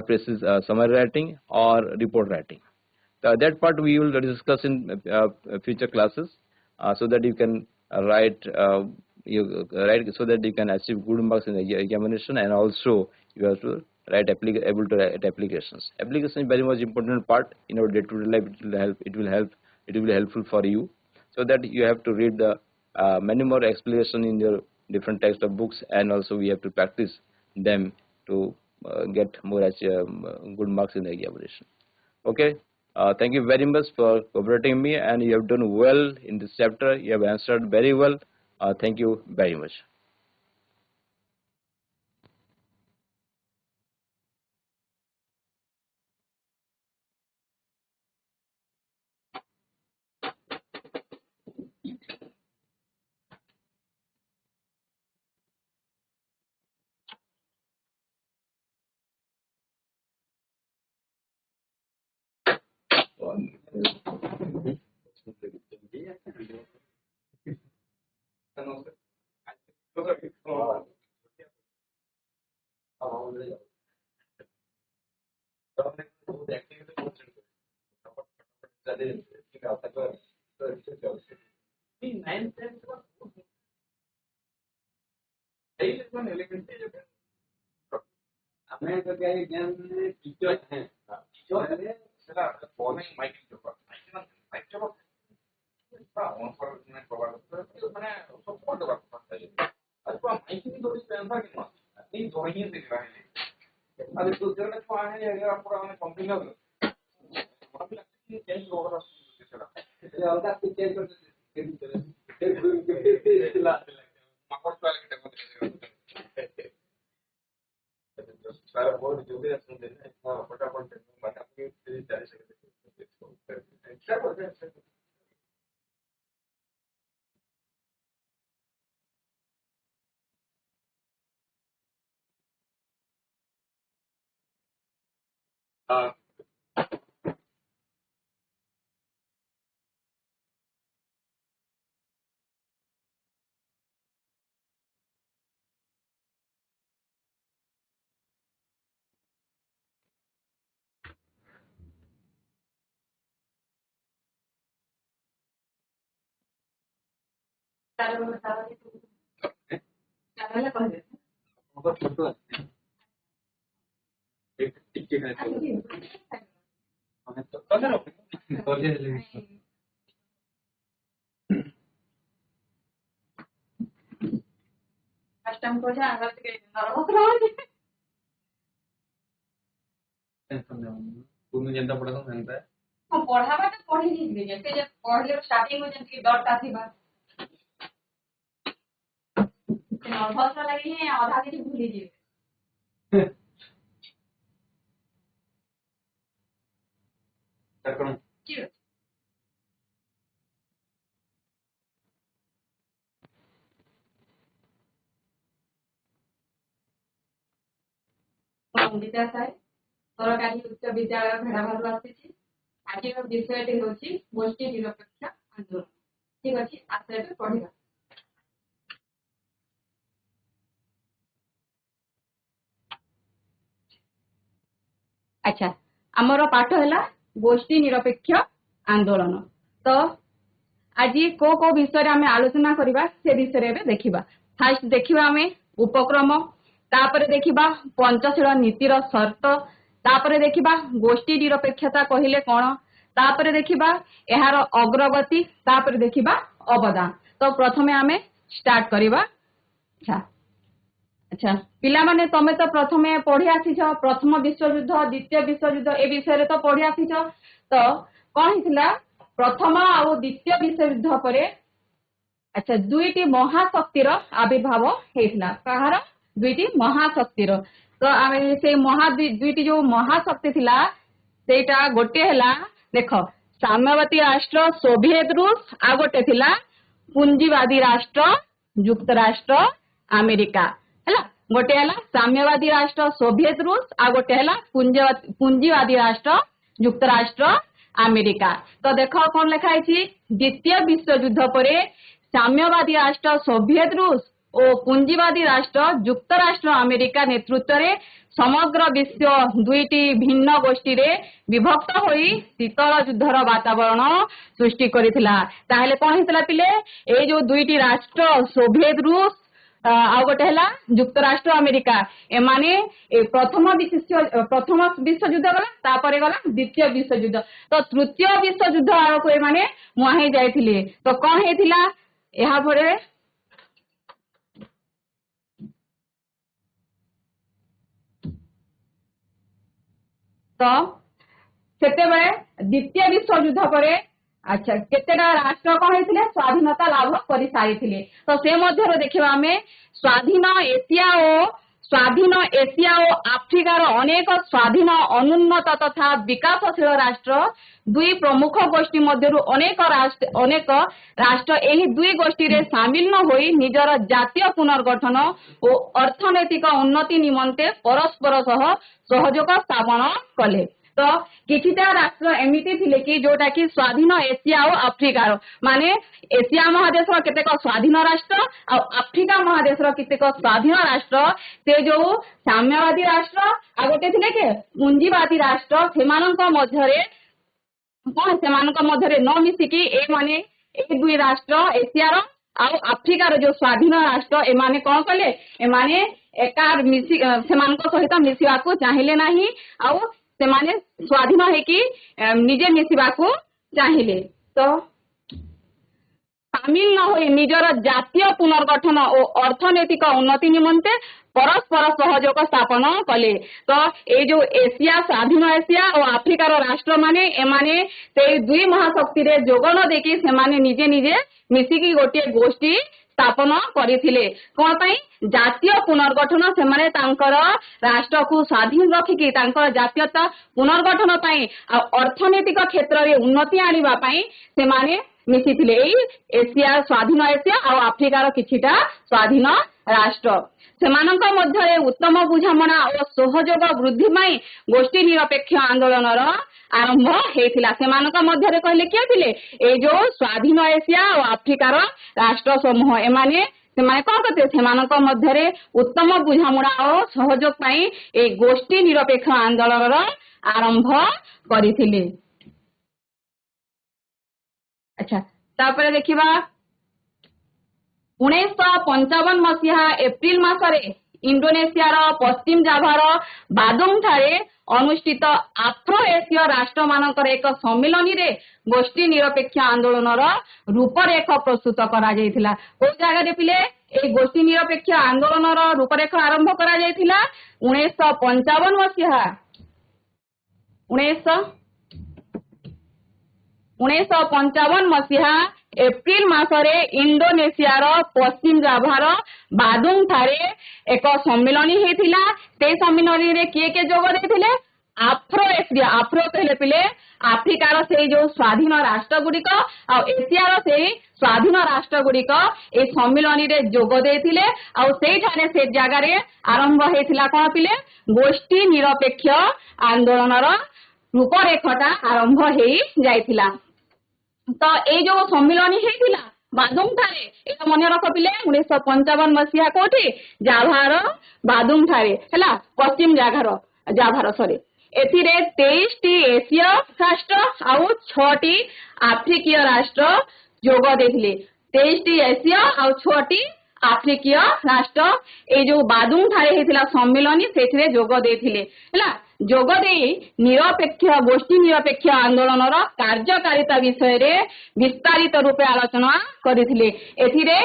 A: summary writing or report writing. That part we will discuss in future classes, so that you can write so that you can achieve good marks in the examination, and also you have to able to write applications. Application is very much important part in our day-to-day life. It will be helpful for you, so that you have to read the many more explanation in your different types of books, and also we have to practice them to get more good marks in the examination. Okay. Thank you very much for cooperating me, and you have done well in this chapter. You have answered very well. Thank you very much.
F: ସରକାରୀ ଉଚ୍ଚ ବିଦ୍ୟାଳୟ ଭେଡ଼ାଭାରୁ ଆସିଛି। ଆଜିର ବିଷୟଟି ହେଉଛି ଗୋଷ୍ଠୀ ନିରପେକ୍ଷ ଆନ୍ଦୋଳନ। ଠିକ ଅଛି, ଆସ ଏବେ ପଢିବା। ଆଚ୍ଛା, ଆମର ପାଠ ହେଲା ଗୋଷ୍ଠୀ ନିରପେକ୍ଷ ଆନ୍ଦୋଳନ। ତ ଆଜି କୋଉ ବିଷୟରେ ଆମେ ଆଲୋଚନା କରିବା ସେ ବିଷୟରେ ଏବେ ଦେଖିବା। ଫାର୍ଷ୍ଟ ଦେଖିବା ଆମେ ଉପକ୍ରମ, ତାପରେ ଦେଖିବା ପଞ୍ଚଶୀଳ ନୀତିର ସର୍ତ୍ତ, ତାପରେ ଦେଖିବା ଗୋଷ୍ଠୀ ନିରପେକ୍ଷତା କହିଲେ କଣ, ତାପରେ ଦେଖିବା ଏହାର ଅଗ୍ରଗତି, ତାପରେ ଦେଖିବା ଅବଦାନ। ତ ପ୍ରଥମେ ଆମେ ଷ୍ଟାର୍ଟ କରିବା। ଆଚ୍ଛା ପିଲାମାନେ, ତମେ ତ ପ୍ରଥମେ ପଢି ଆସିଛ ପ୍ରଥମ ବିଶ୍ୱଯୁଦ୍ଧ, ଦ୍ୱିତୀୟ ବିଶ୍ୱଯୁଦ୍ଧ ଏ ବିଷୟରେ ତ ପଢି ଆସିଛ। ତ କଣ ହେଇଥିଲା, ପ୍ରଥମ ଆଉ ଦ୍ୱିତୀୟ ବିଶ୍ୱଯୁଦ୍ଧ ପରେ ଆଚ୍ଛା ଦୁଇଟି ମହାଶକ୍ତିର ଆବିର୍ଭାବ ହେଇଥିଲା। କାହାର? ଦୁଇଟି ମହାଶକ୍ତିର। ତ ଆମେ ସେଇ ଦୁଇଟି ଯୋଉ ମହାଶକ୍ତି ଥିଲା, ସେଇଟା ଗୋଟିଏ ହେଲା, ଦେଖ, ସାମ୍ୟବାଦୀ ରାଷ୍ଟ୍ର ସୋଭିଏତ ରୁଷ, ଆଉ ଗୋଟେ ଥିଲା ପୁଞ୍ଜିବାଦୀ ରାଷ୍ଟ୍ର ଯୁକ୍ତରାଷ୍ଟ୍ର ଆମେରିକା। ହେଲା, ଗୋଟେ ହେଲା ସାମ୍ୟବାଦୀ ରାଷ୍ଟ୍ର ସୋଭିଏତ ରୁଷ, ଆଉ ଗୋଟେ ହେଲା ପୁଞ୍ଜିବାଦୀ ରାଷ୍ଟ୍ର ଯୁକ୍ତରାଷ୍ଟ୍ର ଆମେରିକା। ତ ଦେଖ କଣ ଲେଖା ହେଇଛି, ଦ୍ୱିତୀୟ ବିଶ୍ୱଯୁଦ୍ଧ ପରେ ସାମ୍ୟବାଦୀ ରାଷ୍ଟ୍ର ସୋଭିଏତ ରୁଷ ଓ ପୁଞ୍ଜିବାଦୀ ରାଷ୍ଟ୍ର ଯୁକ୍ତରାଷ୍ଟ୍ର ଆମେରିକା ନେତୃତ୍ୱରେ ସମଗ୍ର ବିଶ୍ୱ ଦୁଇଟି ଭିନ୍ନ ଗୋଷ୍ଠୀରେ ବିଭକ୍ତ ହୋଇ ଶୀତଳ ଯୁଦ୍ଧର ବାତାବରଣ ସୃଷ୍ଟି କରିଥିଲା। ତାହେଲେ କଣ ହେଇଥିଲା ପିଲେ, ଏଇ ଯୋଉ ଦୁଇଟି ରାଷ୍ଟ୍ର ସୋଭିଏତ ରୁଷ ଆଉ ଗୋଟେ ହେଲା ଯୁକ୍ତରାଷ୍ଟ୍ର ଆମେରିକା ଏମାନେ ପ୍ରଥମ ବିଶ୍ୱଯୁଦ୍ଧ ଗଲା ତାପରେ ଗଲା ଦ୍ୱିତୀୟ ବିଶ୍ୱଯୁଦ୍ଧ ତ ତୃତୀୟ ବିଶ୍ୱଯୁଦ୍ଧ ଆଡ଼କୁ ଏମାନେ ମୁହାଁଇ ଯାଇଥିଲେ ତ କଣ ହେଇଥିଲା ଏହା ପରେ ତ ସେତେବେଳେ ଦ୍ୱିତୀୟ ବିଶ୍ୱଯୁଦ୍ଧ ପରେ ଆଚ୍ଛା କେତେଟା ରାଷ୍ଟ୍ର କଣ ହେଇଥିଲେ ସ୍ୱାଧୀନତା ଲାଭ କରିସାରିଥିଲେ ତ ସେ ମଧ୍ୟରୁ ଦେଖିବା ଆମେ ସ୍ୱାଧୀନ ଏସିଆ ଓ ଆଫ୍ରିକାର ଅନେକ ସ୍ୱାଧୀନ ଅନୁନ୍ନତ ତଥା ବିକାଶଶୀଳ ରାଷ୍ଟ୍ର ଦୁଇ ପ୍ରମୁଖ ଗୋଷ୍ଠୀ ମଧ୍ୟରୁ ଅନେକ ରାଷ୍ଟ୍ର ଏହି ଦୁଇ ଗୋଷ୍ଠୀରେ ସାମିଲ ନ ହୋଇ ନିଜର ଜାତୀୟ ପୁନର୍ଗଠନ ଓ ଅର୍ଥନୈତିକ ଉନ୍ନତି ନିମନ୍ତେ ପରସ୍ପର ସହ ସହଯୋଗ ସ୍ଥାପନ କଲେ ତ କିଛିଟା ରାଷ୍ଟ୍ର ଏମିତି ଥିଲେ କି ଯୋଉଟା କି ସ୍ୱାଧୀନ ଏସିଆ ଓ ଆଫ୍ରିକାର ମାନେ ଏସିଆ ମହାଦେଶର କେତେକ ସ୍ୱାଧୀନ ରାଷ୍ଟ୍ର ଆଉ ଆଫ୍ରିକା ମହାଦେଶର କେତେକ ସ୍ୱାଧୀନ ରାଷ୍ଟ୍ର ସେ ଯୋଉ ସାମ୍ୟବାଦୀ ରାଷ୍ଟ୍ର ଆଉ ଗୋଟେ ଥିଲେ କି ପୁଞ୍ଜିବାଦୀ ରାଷ୍ଟ୍ର ସେମାନଙ୍କ ମଧ୍ୟରେ ନ ମିଶିକି ଏଇ ଦୁଇ ରାଷ୍ଟ୍ର ଏସିଆର ଆଉ ଆଫ୍ରିକାର ଯୋଉ ସ୍ୱାଧୀନ ରାଷ୍ଟ୍ର ଏମାନେ କଣ କଲେ ଏମାନେ ସେମାନଙ୍କ ସହିତ ମିଶିବାକୁ ଚାହିଁଲେ ନାହିଁ ଆଉ ସେମାନେ ସ୍ୱାଧୀନ ହେଇକି ନିଜେ ମିଶିବାକୁ ଚାହିଁଲେ ତ ସାମିଲ ନ ହୋଇ ନିଜର ଜାତୀୟ ପୁନର୍ଗଠନ ଓ ଅର୍ଥନୈତିକ ଉନ୍ନତି ନିମନ୍ତେ ପରସ୍ପର ସହଯୋଗ ସ୍ଥାପନ କଲେ ତ ଏଇ ଯୋଉ ସ୍ୱାଧୀନ ଏସିଆ ଓ ଆଫ୍ରିକାର ରାଷ୍ଟ୍ରମାନେ ଏମାନେ ସେଇ ଦୁଇ ମହାଶକ୍ତିରେ ଯୋଗ ନ ଦେଇକି ସେମାନେ ନିଜେ ନିଜେ ମିଶିକି ଗୋଟିଏ ଗୋଷ୍ଠୀ ସ୍ଥାପନ କରିଥିଲେ କଣ ପାଇଁ ଜାତୀୟ ପୁନର୍ଗଠନ ସେମାନେ ତାଙ୍କର ରାଷ୍ଟ୍ରକୁ ସ୍ୱାଧୀନ ରଖିକି ତାଙ୍କର ଜାତୀୟତା ପୁନର୍ଗଠନ ପାଇଁ ଆଉ ଅର୍ଥନୈତିକ କ୍ଷେତ୍ରରେ ଉନ୍ନତି ଆଣିବା ପାଇଁ ସେମାନେ ମିଶିଥିଲେ ଏଇ ସ୍ୱାଧୀନ ଏସିଆ ଆଉ ଆଫ୍ରିକାର କିଛିଟା ସ୍ୱାଧୀନ ରାଷ୍ଟ୍ର ସେମାନଙ୍କ ମଧ୍ୟରେ ଉତ୍ତମ ବୁଝାମଣା ଓ ସହଯୋଗ ବୃଦ୍ଧି ପାଇଁ ଗୋଷ୍ଠୀ ନିରପେକ୍ଷ ଆନ୍ଦୋଳନର ଆରମ୍ଭ ହେଇଥିଲା ସେମାନଙ୍କ ମଧ୍ୟରେ କହିଲେ କିଏ ଥିଲେ ଏଇ ଯୋଉ ସ୍ୱାଧୀନ ଏସିଆ ଓ ଆଫ୍ରିକାର ରାଷ୍ଟ୍ର ସମୂହ ସେମାନେ କଣ କରିଥିଲେ ସେମାନଙ୍କ ମଧ୍ୟରେ ଉତ୍ତମ ବୁଝାମଣା ଓ ସହଯୋଗ ପାଇଁ ଏଇ ଗୋଷ୍ଠୀ ନିରପେକ୍ଷ ଆନ୍ଦୋଳନର ଆରମ୍ଭ କରିଥିଲେ ଆଚ୍ଛା ତାପରେ ଦେଖିବା 1955 ମସିହା ଏପ୍ରିଲ ମାସରେ ଇଣ୍ଡୋନେସିଆର ପଶ୍ଚିମ ଜାଭାର ବାଦୁଙ୍ଗ ଠାରେ ଅନୁଷ୍ଠିତ ଆଫ୍ରୋ ଏସୀୟ ରାଷ୍ଟ୍ରମାନଙ୍କର ଏକ ସମ୍ମିଳନୀରେ ଗୋଷ୍ଠୀ ନିରପେକ୍ଷ ଆନ୍ଦୋଳନର ରୂପରେଖ ପ୍ରସ୍ତୁତ କରାଯାଇଥିଲା କୋଉ ଜାଗାରେ ପିଲେ এই ଗୋଷ୍ଠୀ ନିରପେକ୍ଷ ଆନ୍ଦୋଳନର ରୂପରେଖ ଆରମ୍ଭ କରାଯାଇଥିଲା 1955 ମସିହା 1955 ମସିହା ଏପ୍ରିଲ ମାସରେ ଇଣ୍ଡୋନେସିଆର ପଶ୍ଚିମ ଜାଭାର ବାଦୁଙ୍ଗ ଠାରେ ଏକ ସମ୍ମିଳନୀ ହେଇଥିଲା ସେହି ସମ୍ମିଳନୀରେ କିଏ କିଏ ଯୋଗ ଦେଇଥିଲେ ଆଫ୍ରୋ କହିଲେ ପିଲେ ଆଫ୍ରିକାର ସେଇ ଯୋଉ ସ୍ୱାଧୀନ ରାଷ୍ଟ୍ର ଗୁଡିକ ଆଉ ଏସିଆର ସେଇ ସ୍ୱାଧୀନ ରାଷ୍ଟ୍ର ଗୁଡିକ এই ସମ୍ମିଳନୀରେ ଯୋଗ ଦେଇଥିଲେ ଆଉ ସେଇଠାରେ ସେ ଜାଗାରେ ଆରମ୍ଭ ହେଇଥିଲା କଣ ପିଲେ ଗୋଷ୍ଠୀ ନିରପେକ୍ଷ ଆନ୍ଦୋଳନର ରୂପରେଖଟା ଆରମ୍ଭ ହେଇ ଯାଇଥିଲା ତ এই ଯୋଉ ସମ୍ମିଳନୀ ହେଇଥିଲା ବାଦୁଙ୍ଗ ଠାରେ এটা ମନେ ରଖ ପିଲେ 1955 ମସିହା କୋଉଠି ଜାଭାର ବାଦୁଙ୍ଗ ଠାରେ ହେଲା ପଶ୍ଚିମ ଜାଭାର ଏଥିରେ 23ଟି ଏସୀୟ ରାଷ୍ଟ୍ର ଆଉ 6ଟି ଆଫ୍ରିକୀୟ ରାଷ୍ଟ୍ର ଯୋଗ ଦେଇଥିଲେ 23ଟି ଏସୀୟ ଆଉ 6ଟି ଆଫ୍ରିକୀୟ ରାଷ୍ଟ୍ର এই ଯୋଉ ବାଦୁଙ୍ଗ ଠାରେ ହେଇଥିଲା ସମ୍ମିଳନୀ ସେଥିରେ ଯୋଗ ଦେଇଥିଲେ ହେଲା ଯୋଗ ଦେଇ ଗୋଷ୍ଠୀ ନିରପେକ୍ଷ ଆନ୍ଦୋଳନର କାର୍ଯ୍ୟକାରିତା ବିଷୟରେ ବିସ୍ତାରିତ ରୂପେ ଆଲୋଚନା କରିଥିଲେ ଏଥିରେ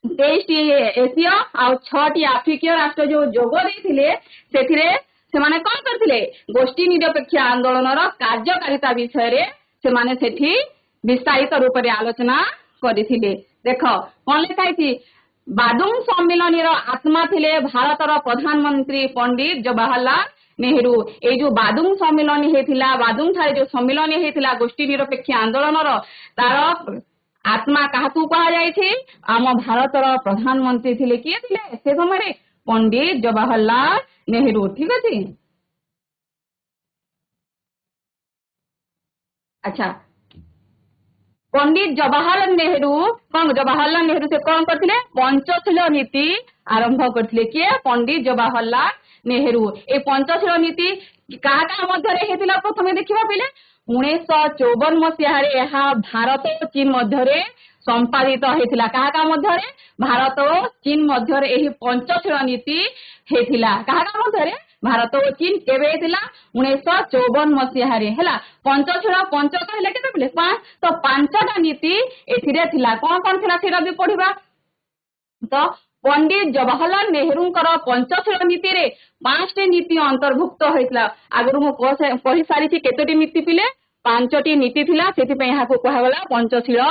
F: 23ଟି ଏସୀୟ ଆଉ 6ଟି ଆଫ୍ରିକୀୟ ରାଷ୍ଟ୍ର ଯୋଉ ଯୋଗ ଦେଇଥିଲେ ସେଥିରେ ସେମାନେ କଣ କରିଥିଲେ ଗୋଷ୍ଠୀ ନିରପେକ୍ଷ ଆନ୍ଦୋଳନର କାର୍ଯ୍ୟକାରିତା ବିଷୟରେ ସେମାନେ ସେଠି ବିସ୍ତାରିତ ରୂପରେ ଆଲୋଚନା କରିଥିଲେ ଦେଖ କଣ ଲେଖା ହେଇଛି ବାଦୁଙ୍ଗ ସମ୍ମିଳନୀର ଆତ୍ମା ଥିଲେ ଭାରତର ପ୍ରଧାନମନ୍ତ୍ରୀ ପଣ୍ଡିତ ଜବାହରଲାଲ ନେହେରୁ এই ଯୋଉ ବାଦୁଙ୍ଗ ସମ୍ମିଳନୀ ହେଇଥିଲା ବାଦୁଙ୍ଗ ଠାରେ ଯୋଉ ସମ୍ମିଳନୀ ହେଇଥିଲା ଗୋଷ୍ଠୀ ନିରପେକ୍ଷ ଆନ୍ଦୋଳନର ତାର ଆତ୍ମା କାହାକୁ କୁହାଯାଇଛି ଆମ ଭାରତର ପ୍ରଧାନମନ୍ତ୍ରୀ ଥିଲେ କିଏ ଥିଲେ ସେ ସମୟରେ ପଣ୍ଡିତ ଜବାହରଲାଲ ନେହେରୁ ଠିକ ଅଛି ଆଚ୍ଛା ପଣ୍ଡିତ ଜବାହରଲାଲ ନେହେରୁ ସେ କଣ କରିଥିଲେ ପଞ୍ଚଶୀଳ ନୀତି ଆରମ୍ଭ କରିଥିଲେ କିଏ ପଣ୍ଡିତ ଜବାହରଲାଲ ନେହେରୁ এই ପଞ୍ଚଶୀଳ ନୀତି କାହା କାହା ମଧ୍ୟରେ ହେଇଥିଲା ପ୍ରଥମେ ଦେଖିବା ପିଲେ 1954 मसीहारे यह भारत और चीन मध्य संपादित होता क्या मध्य भारत और चीन मध्य यही पंचशील नीति होता क्या मध्य भारत और चीन केवे 1954 मसीहारे है पंचशील पंच कहले के 5 तो 5टा नीति एथिरे थिला कौन कौन थिला सेरा भी पढ़िबा तो पंडित जवाहरलाल नेहरू पंचशील नीति रे 5टी नीति अंतर्भुक्त होता आगु मु कही सारी केतोटी नीति पिले 5टी नीति थिला सेति यहाँ को कहगला पंचशील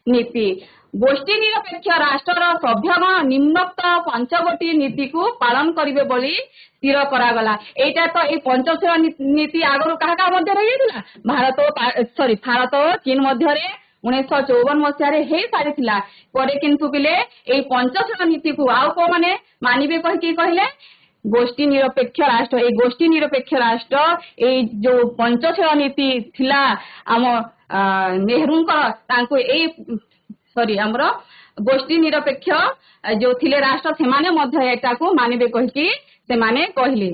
F: नीति गोष्ठी निरपेक्ष राष्ट्र सभ्यगण निम्नोक्त 5 नीति को पालन करिवे बोली स्थिर करागला एटा तो ये पंचशील नीति आगु क्या मध्य रही भारत और चीन मध्य 1954 मसीहारे हे सारी थिला परे किंतु पिले ए पंचशील नीति को आउ को माने मानिबे कहि कहले गोष्ठी निरपेक्ष राष्ट्र ए गोष्ठी निरपेक्ष राष्ट्र ए जो पंचशील नीति थिला आम नेहरू तांको ए सॉरी हमर गोष्ठी निरपेक्ष जो थिले राष्ट्र से माने मध्य एटा को मानिबे कहि से माने कहले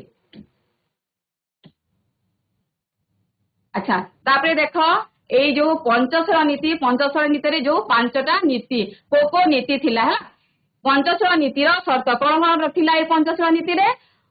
F: अच्छा तापरे देखो ये जो पंचशील नीति रे जो 5टा नीति को नीति थिला है पंचशील नीतिर शर्त कौन कौन थिला ये पंचशील नीति रे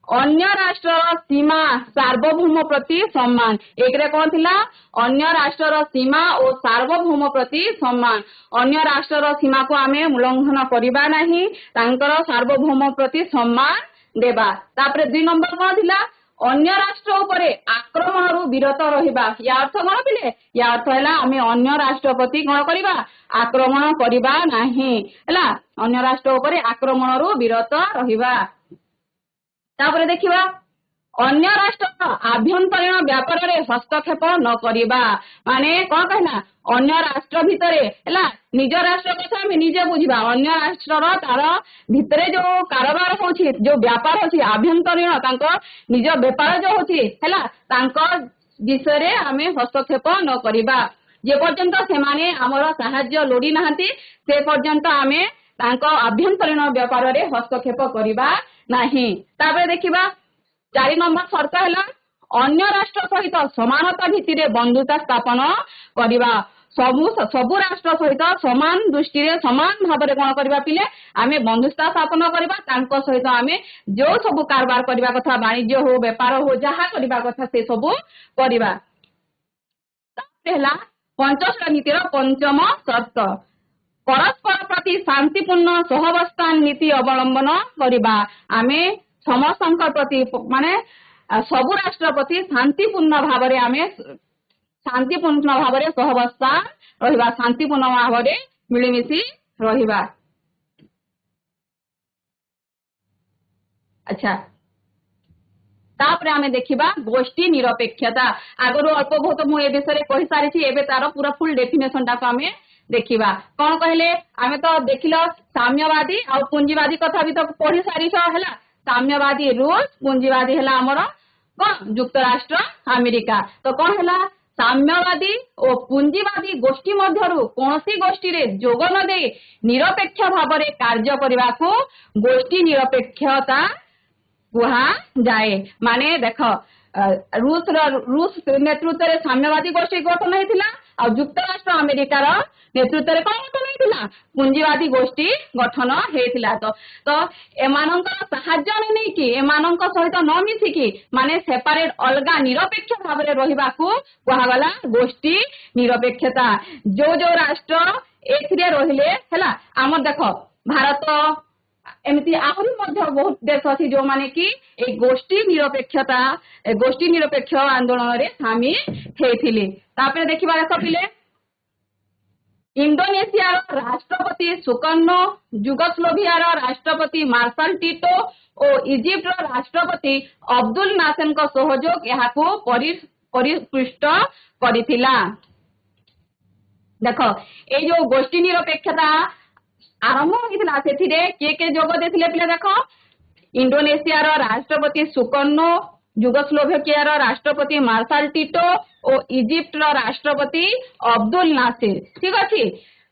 F: अन्य राष्ट्र सीमा सार्वभौम प्रति सम्मान एक रे कौन थिला अन्य राष्ट्र सीमा और सार्वभौम प्रति सम्मान अन्य राष्ट्र सीमा को आमे उल्लंघन करिबा नाही तांकर सार्वभौम प्रति सम्मान देबा तापरे 2 नंबर कौन थिला अन्य राष्ट्र उपरे आक्रमण विरत रहिबा या अर्थ कौन पिले या अर्थ है आमे अन्य राष्ट्र प्रति कौन करिबा आक्रमण करिबा नाही हैला अन्य राष्ट्र उपरे आक्रमण विरत रहिबा तापरे देखिबा अन्य राष्ट्र आभ्यंतरीण व्यापार रे हस्तक्षेप न करिबा माने कौन कहना अन्य राष्ट्र भितरे हैला निज राष्ट्र कथा हम निजे बुझिबा अन्य राष्ट्र तार भितरे जो कारोबार होछि जो व्यापार होछि आभ्यंतरीण तांको निज व्यापार जो होछि हैला तांको विषय रे हमें हस्तक्षेप न करिबा जे पर्यंत से माने हमर सहाय्य लोडी नाहंती से पर्यंत हमें तांको आभ्यंतरीण व्यापार रे हस्तक्षेप करिबा नाही ताबे देखिबा 4 नंबर शर्त है अन्य राष्ट्र सहित समानता भित्ति रे बंधुता स्थापन करिबा सबु राष्ट्र सहित समान दृष्टि रे समान भाव रे कोन करिबा पिले आमे बंधुता स्थापन करिबा तांको सहित आमे जो सब कारबार करिबा कथा वाणिज्य हो व्यापार हो जहा करिबा कथा से सब करिबा पहला पंचशील नीतिर 5म शर्त परस्पर प्रति शांतिपूर्ण सहवस्थान नीति अवलंबन करिबा आमे समस्त प्रति माने सबु राष्ट्र प्रति शांतिपूर्ण भाव रे आमे शांतिपूर्ण भाव रे सहवस्थान रहिबा शांतिपूर्ण भाव रे मिलिमिशि रहिबा अच्छा तापरे आमे देखिबा गोष्ठी निरपेक्षता आगरो अल्प बहुत मु ए विषय कहि सारी छी एबे तार पूरा फुल डेफिनेशन टा को आमे देखिबा कोन कहले आमे तो देखिलो साम्यवादी और पूंजीवादी कथा भी तो पढ़ी सारी छ हला साम्यवादी रूस पूंजीवादी हला हमर कोन युक्त राष्ट्र अमेरिका तो कोन हला साम्यवादी और पूंजीवादी गोष्ठी मध्यरु कोनसी गोष्ठी रे जोग न दे निरपेक्ष भाव रे कार्य करबा को गोष्ठी निरपेक्षता कुहा जाए माने देख रूस नेतृत्व रे साम्यवादी गोष्ठी गठन हेतिला और युक्त राष्ट्र अमेरिकार नेतृत्व रे कोन गठन हेतिला पूंजीवादी गोष्ठी गठन हेतिला तो एमानंकर सहाय्य नै कि एमानंक सहित न मिसी कि माने सेपरेट अलगा निरपेक्ष भाव रे रहिबा को कुहा गला गोष्ठी निरपेक्षता जो जो राष्ट्र एथिरे रहिले हला हमर देखो भारत एमती आहरी मध्य बहुत देश अछि जो माने कि ए गोष्ठी निरपेक्ष आंदोलन रे शामिल हेथिले तापरे देखिबा देख पिले इंडोनेशिया राष्ट्रपति सुकर्नो युगोस्लाविया राष्ट्रपति मार्शल टिटो और इजिप्ट राष्ट्रपति अब्दुल नासेर को सहयोग यहाको परिपृष्ट करिथिला देखो ए जो गोष्ठी निरपेक्षता आरंभ होइथिला सेथिरे के जोग देथिले पिले देखो इंडोनेशिया राष्ट्रपति सुकर्नो युगोस्लाविया राष्ट्रपति मार्शल टिटो और इजिप्ट राष्ट्रपति अब्दुल नासेर ठीक अछि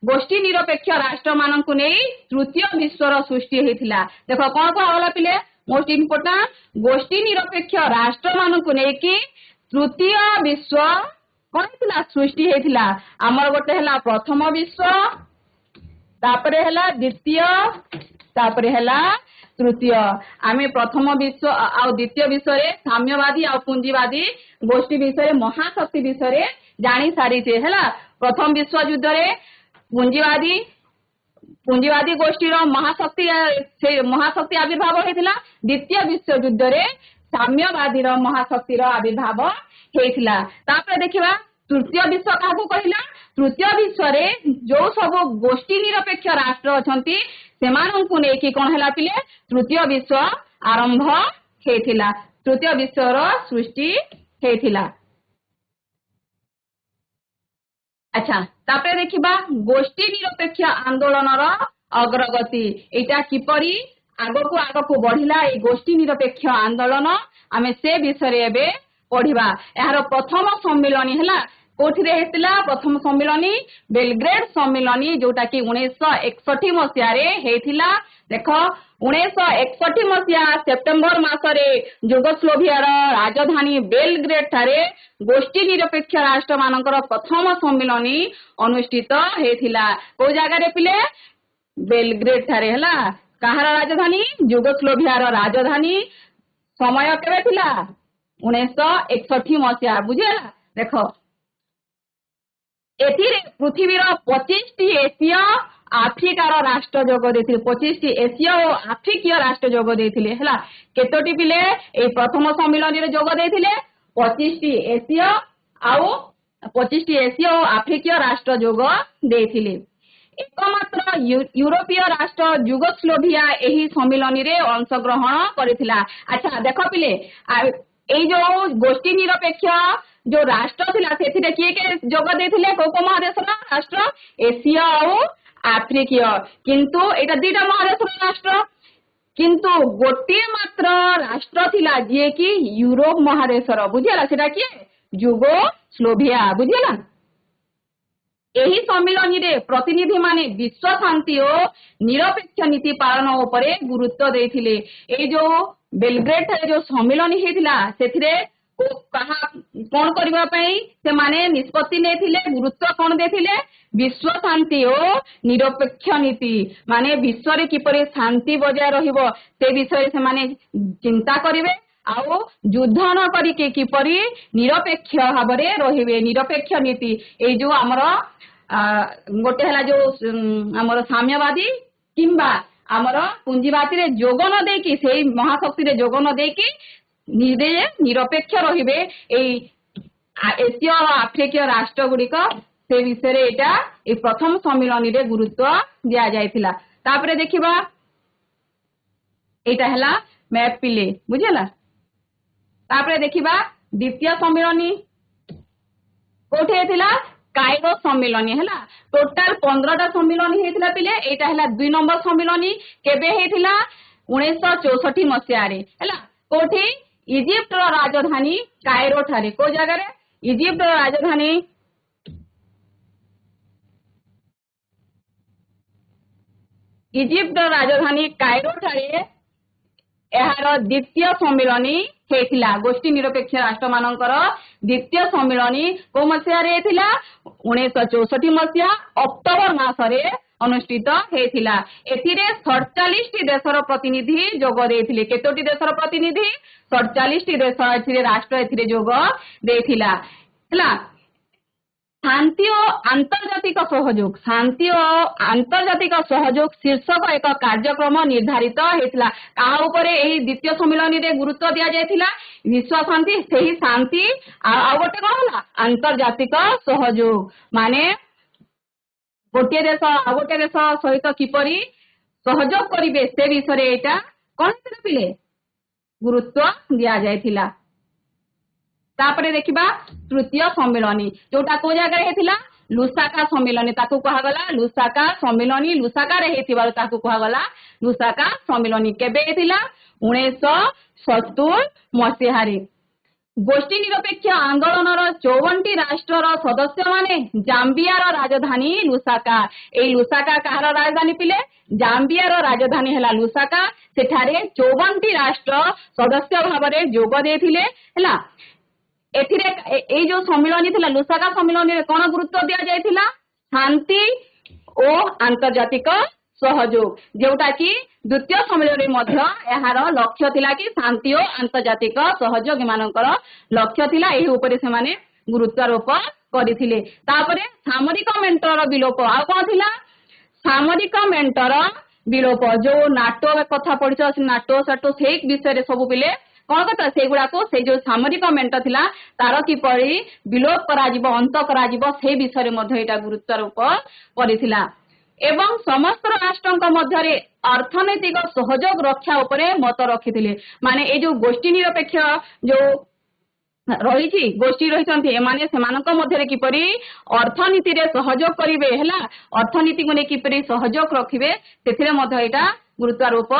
F: गोष्ठी निरपेक्ष राष्ट्र मानकु नै तृतीय विश्वर सृष्टि हेथिला देखो कोन को होला पिले मोस्ट इंपोर्टेंट गोष्ठी निरपेक्ष राष्ट्र मानकु नै कि तृतीय विश्व कौन हेतिला सृष्टि हेतिला हमर गोटे हला प्रथम विश्व तापरे हला द्वितीय तापरे हला तृतीय आमे प्रथम विश्व आ द्वितीय विश्व रे साम्यवादी आ पूंजीवादी गोष्ठी विषय रे महाशक्ति विषय रे जानी सारी छे हला प्रथम विश्व युद्ध रे पूंजीवादी गोष्ठी रो महाशक्ति आविर्भाव हेतिला द्वितीय विश्व युद्ध रे साम्यवादी रो महाशक्ति रो आविर्भाव हेतिला तापर देखिबा तृतीय विश्व काहू कहिला तृतीय विश्व रे जो सब गोष्ठी निरपेक्ष राष्ट्र अछंती सेमानंकु नेकी कोन हला पिले तृतीय विश्व आरंभ हेतिला तृतीय विश्व रो सृष्टि हेतिला अच्छा तापर देखिबा गोष्ठी निरपेक्ष आंदोलन रो अग्रगति एटा किपरि आगको बढ़िला ए गोष्ठी निरपेक्ष आंदोलन आमे से विषय रे एबे पढ़िबा यार प्रथम सम्मेलन हला कोठी रे हेतिला प्रथम सम्मेलन बेलग्रेड सम्मेलन जोटा कि 1961 मसिया रे हेतिला देखो 1961 मसिया सेप्टेम्बर मासरे युगोस्लोभिया रो राजधानी बेलग्रेड थारे गोष्ठी निरपेक्ष राष्ट्र मानकर प्रथम सम्मेलन अनुष्ठित हेतिला को जगह रे पिले बेलग्रेड थारे हला कहार राजधानी युगोस्लोभिया रो राजधानी समय केबे थिला 1961 मसिया बुझेला देखो एथिरे पृथ्वीर 25 टी एशिया आफ्रिकार राष्ट्र जोग देथिले 25 टी एशिया और आफ्रिकीय राष्ट्र जोग देथिले हला केतोटी पिले ए प्रथम सम्मेलन रे जोग देथिले 25 टी एशिया और आफ्रिकीय राष्ट्र जोग देथिले एकमात्र यूरोपीय राष्ट्र युगोस्लोभिया एही सम्मेलन रे अंशग्रहण करिथिला अच्छा देखो पिले ए जो गोष्ठी निरपेक्ष जो राष्ट्र थिला सेथिरे किए के जोग देथिले को महादेश राष्ट्र एशिया और आफ्रिकीय किंतु एटा दुटा महादेश राष्ट्र किंतु गोटे मात्र राष्ट्र थिला जे कि यूरोप महादेश बुझिला सेटा किए युगोस्लोभिया बुझिला एही सम्मेलन रे प्रतिनिधि माने विश्व शांति और निरपेक्ष नीति पालन उपरे गुरुत्व देथिले ए जो बेलग्रेड रे जो सम्मेलन हेतिला सेथिरे कहा कोन करबा पई से माने निष्पत्ति नेथिले गुरुत्व कोन देथिले विश्व शांति और निरपेक्ष नीति माने विश्व रे किपरि शांति बजाय रहिबो से विषय से माने चिंता करिवे आउ युद्ध न करिके किपरि निरपेक्ष भाबरे रहिबे निरपेक्ष नीति ए जो हमर गोटे हला जो हमर साम्यवादी किंबा हमर पूंजीवादी रे जोग न देकी सेही महाशक्ति रे जोग न देकी निजे निरपेक्ष रहिबे ए एशिया और आफ्रिकीय राष्ट्र गुड़िक से विषय रे एटा ए प्रथम सम्मेलन रे गुरुत्व दिया जायतिला तापरे देखिबा एटा हला मैप पिले बुझला तापरे देखिबा द्वितीय सम्मेलन कोठे हेतिला कायरो सम्मेलन हला टोटल 15टा सम्मेलन हेतिला पिले एटा हला 2 नंबर सम्मेलन केबे हेतिला 1964 मसिया रे हला कोठी इजिप्ट रो राजधानी कायरो ठारे को जगह रे इजिप्ट रो राजधानी कायरो ठारे एहार द्वितीय सम्मेलन हेतिला गोष्ठी निरपेक्ष राष्ट्र मानकर द्वितीय सम्मेलन को मसिया रे हेतिला 1964 मसिया अक्टोबर मासरे अनुष्ठित हेतिला एथिरे 47 टी देशर प्रतिनिधि जोग देथिले केतोटी देशर प्रतिनिधि 47 टी देश एथिरे राष्ट्र एथिरे जोग देथिला हला शांति और आंतर्जातिक सहयोग शीर्षक एक कार्यक्रम निर्धारित हेतिला कहा उपरे एही द्वितीय सम्मेलन रे गुरुत्व दिया जायतिला विश्व शांति सेही शांति आ गोटे कोन होला आंतर्जातिक सहयोग माने गोटे देश आ गोटे देश सहित किपरि सहयोग करिवे से विषय रे एटा कोन पिले गुरुत्व दिया जायतिला तापरे देखिबा तृतीय सम्मेलन जोटा को जगह हेतिला लुसाका सम्मेलन ताकू कहा गला लुसाका सम्मेलन लुसाका रे हेतिबार ताकू कहा गला लुसाका सम्मेलन केबे हेतिला 1970 मसिया रे गोष्ठी निरपेक्ष आंदोलन 54 राष्ट्र सदस्य माने जाम्बिया राजधानी लुसाका ए लुसाका कहार राजधानी पिले जाम्बिया राजधानी हला लुसाका सेठारे 54 राष्ट्र सदस्य भाव में जोग देथिले हला एई जो सम्मिलनी थिला लुसाका सम्मिलनी रे कोन गुरुत्व दिया जायथिला शांति ओ आंतर्जातिक सहयोग जोटा कि द्वितीय सम्मेलन मध्य एहार लक्ष्य थिला कि शांति और आंतर्जातिक सहयोग मानकर लक्ष्य थिला एही ऊपर से माने गुरुत्वारोप करथिले तापरे सामरिक मेंटर विलोप आ कोन थिला सामरिक मेंटर विलोप जो नाटो कथा पढ़िछ नाटो साटो से विषय रे सब पिले कौन कथा से गुडा को से जो सामरिक मेंट थिला तार किपरि विलोप करा जिवो अंत करा जिवो से विषय रे मध्य एटा गुरुत्वारोप परिथिला एवं समस्त राष्ट्रଙ୍କ ମଧ୍ୟରେ अर्थनैतिक सहयोग रक्षा उपरे मत रखिथिले माने ए जो गोष्ठी निरपेक्ष जो रही गोष्ठी रही एमाने सेमानଙ୍କ ମଧ୍ୟରେ किपरि अर्थनीति रे सहयोग करिवे हला अर्थनीति को ने किपरि सहयोग रखिवे सेथिरे मध्य एटा गुरुत्वारोप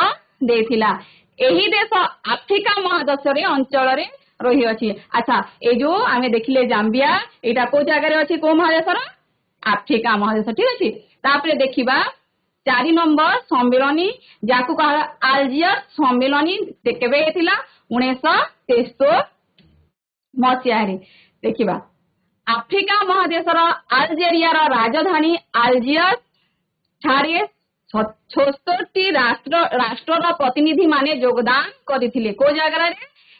F: देथिला एही देश आफ्रिका महादेश रे अंचल रे रही अछि अच्छा ए जो आमे देखिले जाम्बिया एटा को जगह रे अछि को महादेश रा आफ्रिका महादेश ठीक अछि तापरे देखिबा 4 नंबर सम्मेलनी जाकु कहा अल्जियर्स सम्मेलनी केबे हेतिला 1973 मसिया रे देखिबा आफ्रिका महादेश रा अल्जेरिया रा राजधानी अल्जियर्स ठारे 76 राष्ट्र रा प्रतिनिधि माने योगदान करथिले को जगह रे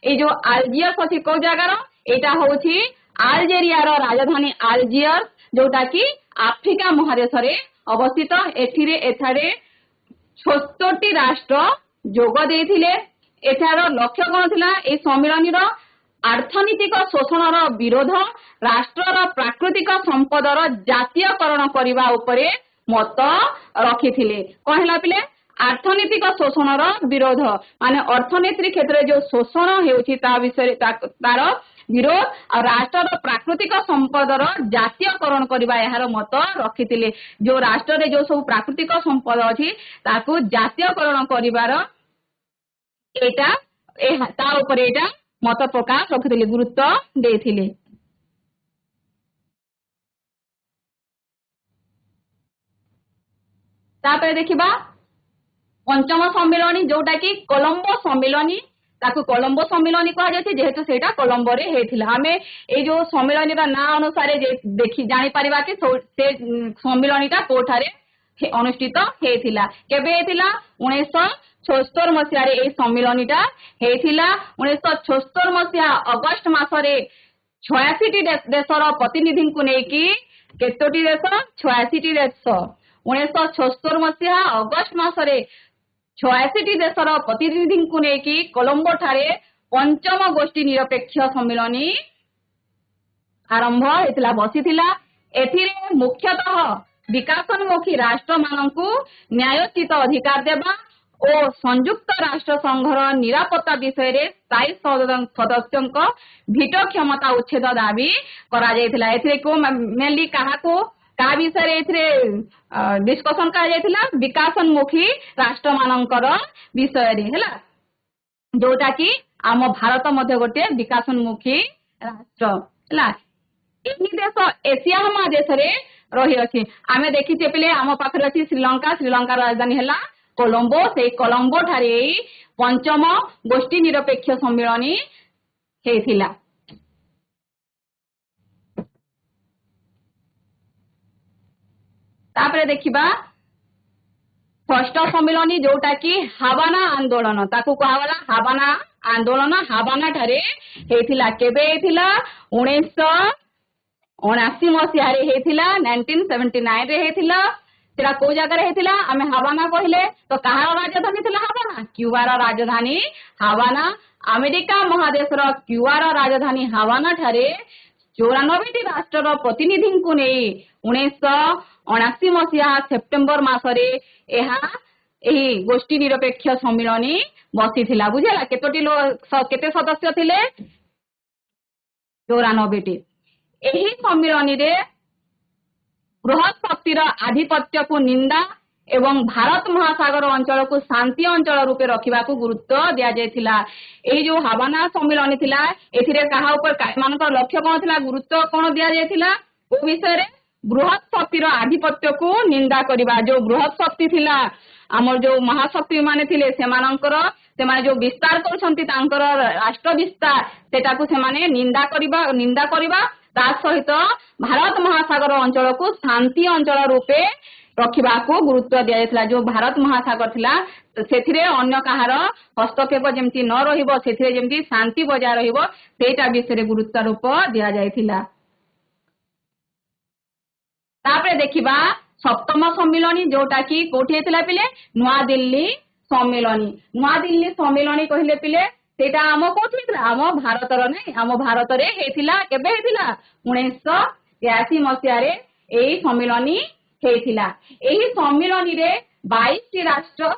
F: ए जो अल्जियर्स अछि को जगह रा एटा होछि अल्जेरिया रा राजधानी अल्जियर्स जोटा कि आफ्रिका महादेश रे अवस्थित एथिरे एथारे 76 राष्ट्र जोग देथिले एथार लक्ष्य कोन थिला ए सम्मेलन रो अर्थनीतिक शोषण रो विरोध राष्ट्र रो प्राकृतिक संपद रो जातीयकरण करबा उपरे मत रखिथिले कोन हला पिले अर्थनीतिक शोषण रो विरोध माने अर्थनीति क्षेत्र जो शोषण हेउछि ता विषय तार विरोध और राष्ट्र प्राकृतिक संपद जातीयकरण करबा यार मत रखिथिले जो राष्ट्र रे जो सब प्राकृतिक संपद अछि ताकू जातीयकरण करिवार एटा ता ऊपर एटा मत प्रकाश रखिथिले गुरुत्व देथिले तापर देखिबा पंचम सम्मेलनी जोटा कि कोलंबो सम्मेलनी ताकू कोलंबो सम्मेलनी कहा जाय जेहेतु सेटा कोलंबो रे हेथिला हमें ए जो सम्मेलनी रा ना अनुसार देखि जानि परिबा कि से सम्मेलनीटा कोठारे अनुष्ठित हेथिला केबे हेथिला 1976 मसिया रे ए सम्मेलनीटा हेथिला 1976 मसिया अगस्त मासरे 86 देशर प्रतिनिधि को नै कि केतोटी देश 86 देश 1976 मसिया अगस्त मासरे 86 देशर प्रतिनिधि को नेकी कोलंबो ठारे पंचम गोष्ठी निरपेक्ष सम्मेलनी आरंभ हेतिला बसिथिला एथिरे मुख्यतः विकासोन्मुखी राष्ट्र मानकु न्यायोचित अधिकार देबा और संयुक्त राष्ट्र संघर निरापत्ता विषय रे स्थायी सदस्यक भीटो क्षमता उच्छेद दाबी करा जायथिला एथिरे को मेनली कहा को का विषय एथिरे डिस्कशन करा जायथिला विकासोन्मुखी राष्ट्र मानकर विषय रे हला जोटा कि आम भारत मध्य गोटे विकासोन्मुखी राष्ट्र हला एही देश एशिया महादेश रे रही अछि आमे देखिते पिले आम पाखरे अछि श्रीलंका राजधानी हला कोलंबो से कोलंबो ठारे पंचम गोष्ठी निरपेक्ष सम्मेलनी हेथिला तापरे देखिबा षष्ठ सम्मेलनी जोटा कि हावाना आंदोलन ताकू कहवाला हावाना आंदोलन हावाना ठारे हेथिला केबे हेथिला 1979 मसिया रे हेथिला 1979 रे हेथिला तेरा को जगह रे हेथिला आमे हावाना कहले तो कहार राजधानी थिला हावाना क्यूबार राजधानी हावाना अमेरिका महादेश रो क्यूबार राजधानी हावाना ठारे 94 राष्ट्र प्रतिनिधि को नहीं 1979 मसिया सेप्टेम्बर मासरे एही गोष्ठी निरपेक्ष सम्मेलनी बसिथिला बुझेला केते सदस्य थिले 94 एही सम्मेलनी रे बृहत शक्तिर आधिपत्य को निंदा एवं भारत महासागर अंचल को शांति अंचल रूपे रखिबा को गुरुत्व दिया जायथिला एही जो हावाना सम्मेलन थिला एथिरे कहा ऊपर मानकर लक्ष्य कोन थिला गुरुत्व कोन दिया जायथिला ओ विषय रे बृहत शक्तिर आधिपत्य को निंदा करिबा जो बृहत शक्ति थिला हमर जो महाशक्ति माने थिले सेमानकर सेमाने जो विस्तार करछंती तांकर राष्ट्र विस्तार सेटाकू सेमाने निंदा करिबा ता सहित भारत महासागर अंचल को शांति अंचल रूपे रखिबाको गुरुत्व दिया जायतिला। जो भारत महासागर थिला सेथिरे अन्य कहार हस्तक्षेप जेमती न रहिबो सेथिरे जेमती शांति बजाय रहिबो सेटा विषय गुरुत्व रूप दिया जायतिला। तापरे देखिबा सप्तम सम्मिलनी जोटा कि कोठी हेतिला पिले नुआ दिल्ली सम्मिलनी कहिले पिले सेटा आम कोठी हेतिला आम भारतर नै आम भारत रे हेतिला केबे हेतिला 1983 मसिया रे एही सम्मिलनी हेतिला। एही सम्मिलनी रे 22 टी राष्ट्र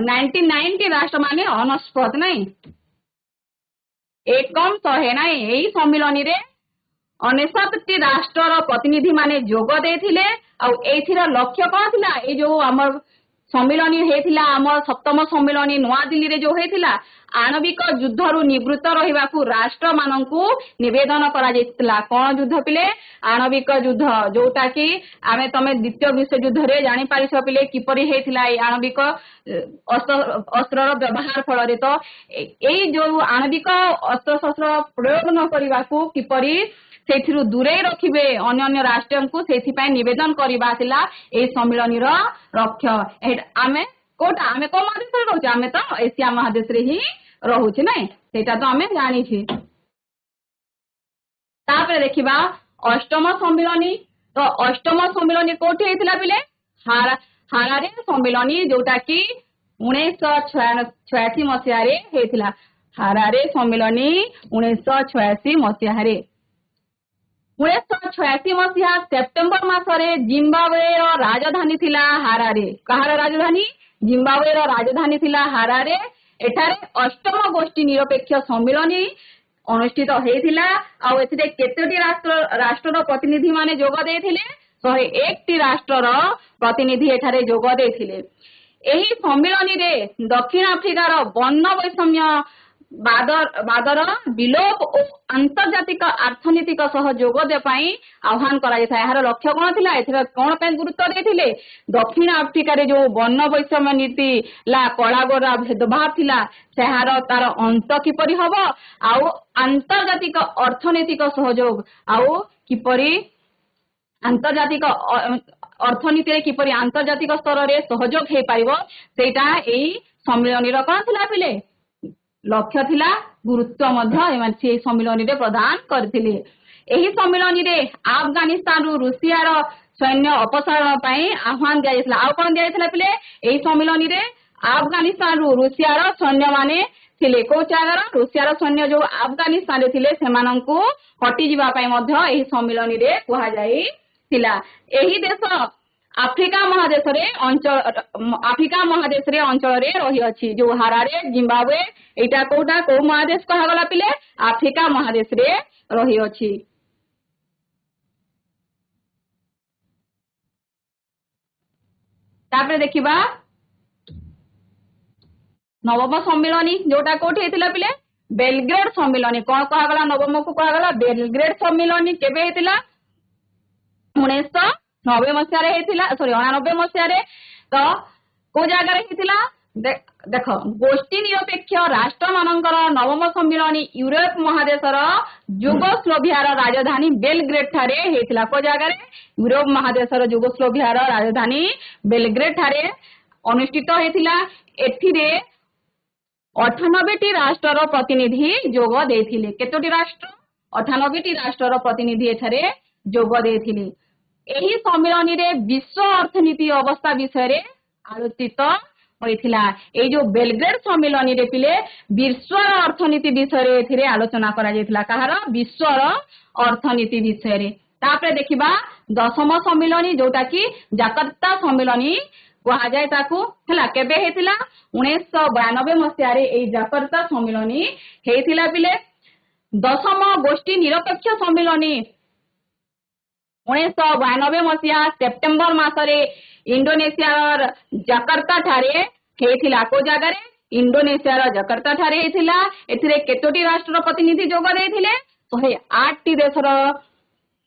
F: 99 राष्ट्र माने अनस्पत नै एकम सहे नै एही सम्मिलनी रे 69 राष्ट्र प्रतिनिधि माने जोग देथिले। आ एथिरा लक्ष्य कोन थिला ए जो हमर सम्मिलनी हेतिला हमर सप्तम सम्मिलनी नुआ दिल्ली रे जो हेतिला आणविक युद्ध रु निवृत्त रहिबाकू राष्ट्र माननकू निवेदन करा जेतिला। कोन युद्ध पिले आणविक युद्ध जोटा कि आमे तमे द्वितीय विश्व युद्ध रे जानि पारिस पिले किपरि हेतिला ए आणविक अस्त्र व्यवहार फल रे तो एई जो आणविक अस्त्र शस्त्र प्रयोग न करिबाकू किपरि सेथिरु दूरे रखिबे अन्य राष्ट्र को सेथि पय निवेदन करिबा थिला ए सम्मिलनी रो लक्ष्य। आमे कोटा आमे को महादेश रे रहू आमे तो एशिया महादेश रे ही रहू छी नै सेटा तो आमे जानि छी। तापर देखिबा अष्टम सम्मिलनी तो अष्टम सम्मिलनी कोठी हेतिला बिले हारारे सम्मिलनी जोटा कि 1986 मसिया रे हेतिला। हारारे सम्मिलनी 1986 मसिया रे 1986 मसिया सेप्टेम्बर मासरे जिम्बाब्वे राजधानी थिला हारारे। कहार राजधानी जिम्बाब्वे राजधानी थिला हारारे। एठारे अष्टम गोष्ठी निरपेक्ष सम्मिलनी अनुष्ठित हेतिला। आ एथिरे केतोटी राष्ट्र प्रतिनिधि माने जोग देथिले 101 टी राष्ट्र प्रतिनिधि एठारे जोग देथिले। एही सम्मिलनी रे दक्षिण अफ्रिकार वर्ण वैषम्य बादर विलोप और अंतर्जातिक अर्थनीतिक सहयोग देपाई आह्वान करा जाय। यार लक्ष्य कोन थिला एथिरा कोन पे गुरुत्व देथिले दक्षिण अफ्रिका रे जो वर्ण वैषम्य नीति ला कला गोरा भेदभाव थिला सेहार तार अंत किपरि हबो आउ अंतर्जातिक अर्थनीतिक सहयोग आउ किपरि अंतर्जातिक अर्थनीति रे किपरि अंतर्जातिक स्तर रे सहयोग हे पाइबो सेटा एई सम्मेलन रो कोन थिला पिले लक्ष्य थिला गुरुत्व मध्य सम्मिलनी रे प्रदान करथिले। एही सम्मिलनी रे अफगानिस्तान रु रूसिया रो सैन्य अपसारण पई आह्वान दिया जायतिला। आ कोन दिया जायतिला पिले एही सम्मिलनी रे अफगानिस्तान रु रूसिया रो सैन्य माने थिले को चागर रूसिया रो सैन्य जो अफगानिस्तान रे थिले सेमानंकू हटि जिबा पई मध्य एही सम्मिलनी रे कुहा जायतिला। एही देश आफ्रिका महादेश रे अंचल रे रही अछि। जो हारारे जिम्बाब्वे एटा कोटा को महादेश कहा गला पिले आफ्रिका महादेश रे रही अछि। तापर देखिबा नवम सम्मिलनी जोटा कोठी हेतिला पिले बेलग्रेड सम्मिलनी। कोन कहा गला नवम को कहा गला बेलग्रेड सम्मिलनी केबे हेतिला 1990 मसिया रे हेतिला 89 मसिया रे तो को जगह रे हेतिला देखो गोष्ठी निरपेक्ष राष्ट्र मानकर नवम सम्मिलनी यूरोप महादेशर युगोस्लोभिया राजधानी बेलग्रेड ठारे हेतिला। को जगह रे यूरोप महादेशर युगोस्लोभिया राजधानी बेलग्रेड ठारे अनुष्ठित हेतिला। एथिरे 98 टी राष्ट्र प्रतिनिधि जोग देथिले। केतोटी राष्ट्र 98 टी राष्ट्र प्रतिनिधि एठारे जोग देथिले। एही सम्मेलनी रे विश्व अर्थनीति अवस्था विषय रे आलोचित होइथिला। ए जो बेलग्रेड सम्मेलनी रे पिले विश्व अर्थनीति विषय रे एथिरे आलोचना करा जायतिला। कहार विश्व अर्थनीति विषय रे। तापरे देखिबा दशम सम्मेलनी जोटा कि जाकर्ता सम्मेलनी कहा जाय ताकू हला केबे हेतिला 1992 मसिया रे ए जाकर्ता सम्मेलनी हेतिला पिले। दशम गोष्ठी निरपेक्ष सम्मेलनी 1992 मसिया सेप्टेम्बर मासरे इंडोनेशिया जाकर्ता ठारे हेतिला। को जगह रे इंडोनेशिया जाकर्ता ठारे हेतिला। एथिरे केतोटी राष्ट्र प्रतिनिधि जोग देथिले 108 टी देशर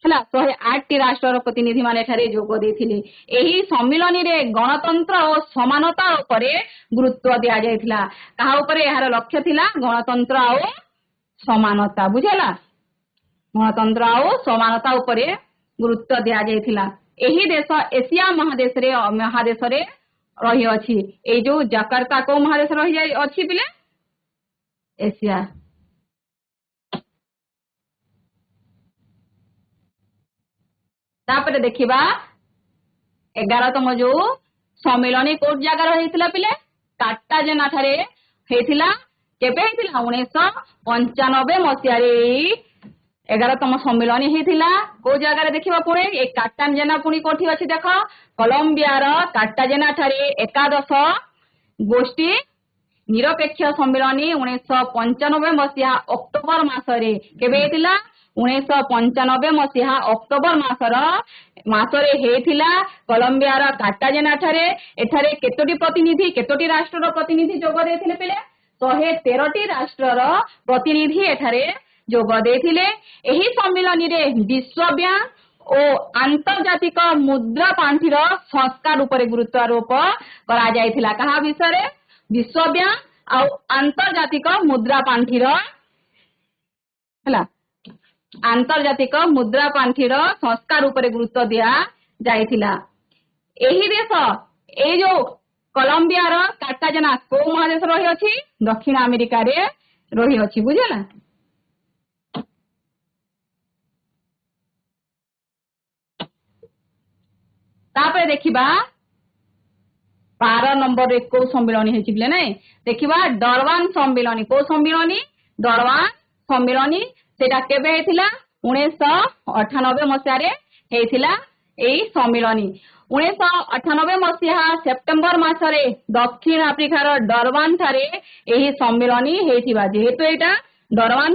F: ହେଲା 108ଟି ରାଷ୍ଟ୍ରର ପ୍ରତିନିଧି ମାନେ ଏଠାରେ ଯୋଗ ଦେଇଥିଲେ। ଏହି ସମ୍ମିଳନୀରେ ଗଣତନ୍ତ୍ର ଓ ସମାନତା ଉପରେ ଗୁରୁତ୍ୱ ଦିଆଯାଇଥିଲା। କାହା ଉପରେ ଏହାର ଲକ୍ଷ୍ୟ ଥିଲା? ଗଣତନ୍ତ୍ର ଆଉ ସମାନତା। ବୁଝିଲା? ଗଣତନ୍ତ୍ର ଆଉ ସମାନତା ଉପରେ ଗୁରୁତ୍ୱ ଦିଆଯାଇଥିଲା। ଏହି ଦେଶ ଏସିଆ ମହାଦେଶରେ ରହିଅଛି। ଏଇ ଯୋଉ ଜାକର୍ତ୍ତା କୋଉ ମହାଦେଶ ରହିଅଛି ପିଲେ? ଏସିଆ। ତାପରେ ଦେଖିବା 11ତମ ଯୋଉ ସମ୍ମିଳନୀ କୋଉ ଜାଗାରେ ହେଇଥିଲା ପିଲେ? କାର୍ଟାଜେନା ଠାରେ ହେଇଥିଲା। କେବେ ହେଇଥିଲା? 1995 ମସିହାରେ 11ତମ ସମ୍ମିଳନୀ ହେଇଥିଲା। କୋଉ ଜାଗାରେ ଦେଖିବା ପୁଣି? ଏ କାର୍ଟାଜେନା ପୁଣି କୋଉଠି ଅଛି ଦେଖ? କଲମ୍ବିଆର କାର୍ଟାଜେନା ଠାରେ ଏକାଦଶ ଗୋଷ୍ଠୀ ନିରପେକ୍ଷ ସମ୍ମିଳନୀ 1995 ମସିହା ଅକ୍ଟୋବର ମାସରେ। କେବେ ହେଇଥିଲା? 1995 ମସିହା ଅକ୍ଟୋବର ମାସରେ ହେଇଥିଲା କଲମ୍ବିଆର କାର୍ଟାଜେନା ଠାରେ। ଏଠାରେ କେତୋଟି ରାଷ୍ଟ୍ରର ପ୍ରତିନିଧି ଯୋଗ ଦେଇଥିଲେ ପିଲେ? 113ଟି ରାଷ୍ଟ୍ରର ପ୍ରତିନିଧି ଏଠାରେ ଯୋଗ ଦେଇଥିଲେ। ଏହି ସମ୍ମିଳନୀରେ ବିଶ୍ୱ ବ୍ୟାଙ୍କ ଓ ଆନ୍ତର୍ଜାତିକ ମୁଦ୍ରା ପାଣ୍ଠିର ସଂସ୍କାର ଉପରେ ଗୁରୁତ୍ୱାରୋପ କରାଯାଇଥିଲା। କାହା ବିଷୟରେ? ବିଶ୍ୱ ବ୍ୟାଙ୍କ ଆଉ ଆନ୍ତର୍ଜାତିକ ମୁଦ୍ରା ପାଣ୍ଠିର ହେଲା ଆନ୍ତର୍ଜାତିକ ମୁଦ୍ରା ପାଣ୍ଠିର ସଂସ୍କାର ଉପରେ ଗୁରୁତ୍ୱ ଦିଆଯାଇଥିଲା। ଏହି ଦେଶ ଏଇ ଯୋଉ କଲମ୍ବିଆର କାର୍ଟାଜେନା କୋଉ ମହାଦେଶ ରହିଅଛି? ଦକ୍ଷିଣ ଆମେରିକାରେ ରହିଅଛି। ବୁଝିଲା? ତାପରେ ଦେଖିବା 12 ନମ୍ବରରେ କୋଉ ସମ୍ମିଳନୀ ହେଇଛି ପିଲେ? ନାଇଁ ଦେଖିବା ଡରବାନ ସମ୍ମିଳନୀ। କୋଉ ସମ୍ମିଳନୀ? ଡରବାନ ସମ୍ମିଳନୀ। ସେଟା କେବେ ହେଇଥିଲା? 1998 ମସିହାରେ ହେଇଥିଲା ଏଇ ସମ୍ମିଳନୀ। 1998 ମସିହା ସେପ୍ଟେମ୍ବର ମାସରେ ଦକ୍ଷିଣ ଆଫ୍ରିକାର ଡରବାନ ଠାରେ ଏହି ସମ୍ମିଳନୀ ହେଇଥିବା। ଯେହେତୁ ଏଇଟା ଡରବାନ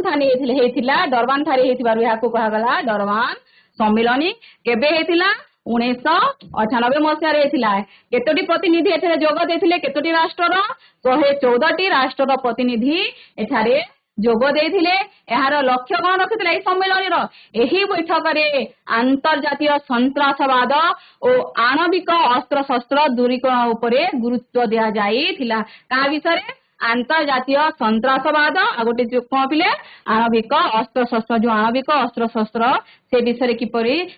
F: ଠାରେ ହେଇଥିବାରୁ ଏହାକୁ କୁହାଗଲା ଡରବାନ ସମ୍ମିଳନୀ। କେବେ ହେଇଥିଲା? 1998 ମସିହାରେ ହେଇଥିଲା। କେତୋଟି ପ୍ରତିନିଧି ଏଠାରେ ଯୋଗ ଦେଇଥିଲେ? କେତୋଟି ରାଷ୍ଟ୍ରର? 114ଟି ରାଷ୍ଟ୍ରର ପ୍ରତିନିଧି ଏଠାରେ ଯୋଗ ଦେଇଥିଲେ। ଏହାର ଲକ୍ଷ୍ୟ କଣ ରଖିଥିଲା ଏହି ସମ୍ମିଳନୀର? ଏହି ବୈଠକରେ ଆନ୍ତର୍ଜାତୀୟ ସନ୍ତ୍ରାସବାଦ ଓ ଆଣବିକ ଅସ୍ତ୍ରଶସ୍ତ୍ର ଦୂରୀକରଣ ଉପରେ ଗୁରୁତ୍ୱ ଦିଆଯାଇଥିଲା। କାହା ବିଷୟରେ? ଆନ୍ତର୍ଜାତୀୟ ସନ୍ତ୍ରାସବାଦ ଆଉ ଗୋଟେ କଣ ପିଲେ? ଆଣବିକ ଅସ୍ତ୍ରଶସ୍ତ୍ର। ଯୋଉ ଆଣବିକ ଅସ୍ତ୍ରଶସ୍ତ୍ର ସେ ବିଷୟରେ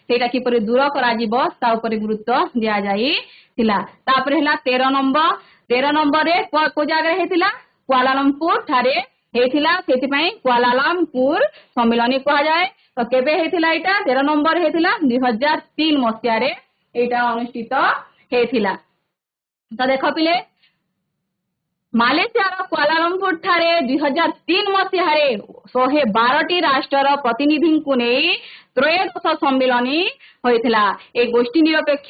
F: ସେଇଟା କିପରି ଦୂର କରାଯିବ ତା ଉପରେ ଗୁରୁତ୍ୱ ଦିଆଯାଇଥିଲା। ତାପରେ ହେଲା 13 ନମ୍ବରରେ କୋଉ ଜାଗାରେ ହେଇଥିଲା? କୁଆଲାଲମ୍ପୁର ଠାରେ ହେଇଥିଲା। ସେଥିପାଇଁ କୁଆଲାଲମ୍ପୁର ସମ୍ମିଳନୀ କୁହାଯାଏ। ତ କେବେ ହେଇଥିଲା ଏଇଟା? 13 ନମ୍ବର ହେଇଥିଲା 2003 ମସିହାରେ ଏଇଟା ଅନୁଷ୍ଠିତ ହେଇଥିଲା। ତ ଦେଖ ପିଲେ ମାଲେସିଆର କୁଆଲାଲମ୍ପୁର ଠାରେ 2003 ମସିହାରେ 112ଟି ରାଷ୍ଟ୍ରର ପ୍ରତିନିଧିଙ୍କୁ ନେଇ ତ୍ରୟୋଦଶ ସମ୍ମିଳନୀ ହୋଇଥିଲା। ଏ ଗୋଷ୍ଠୀ ନିରପେକ୍ଷ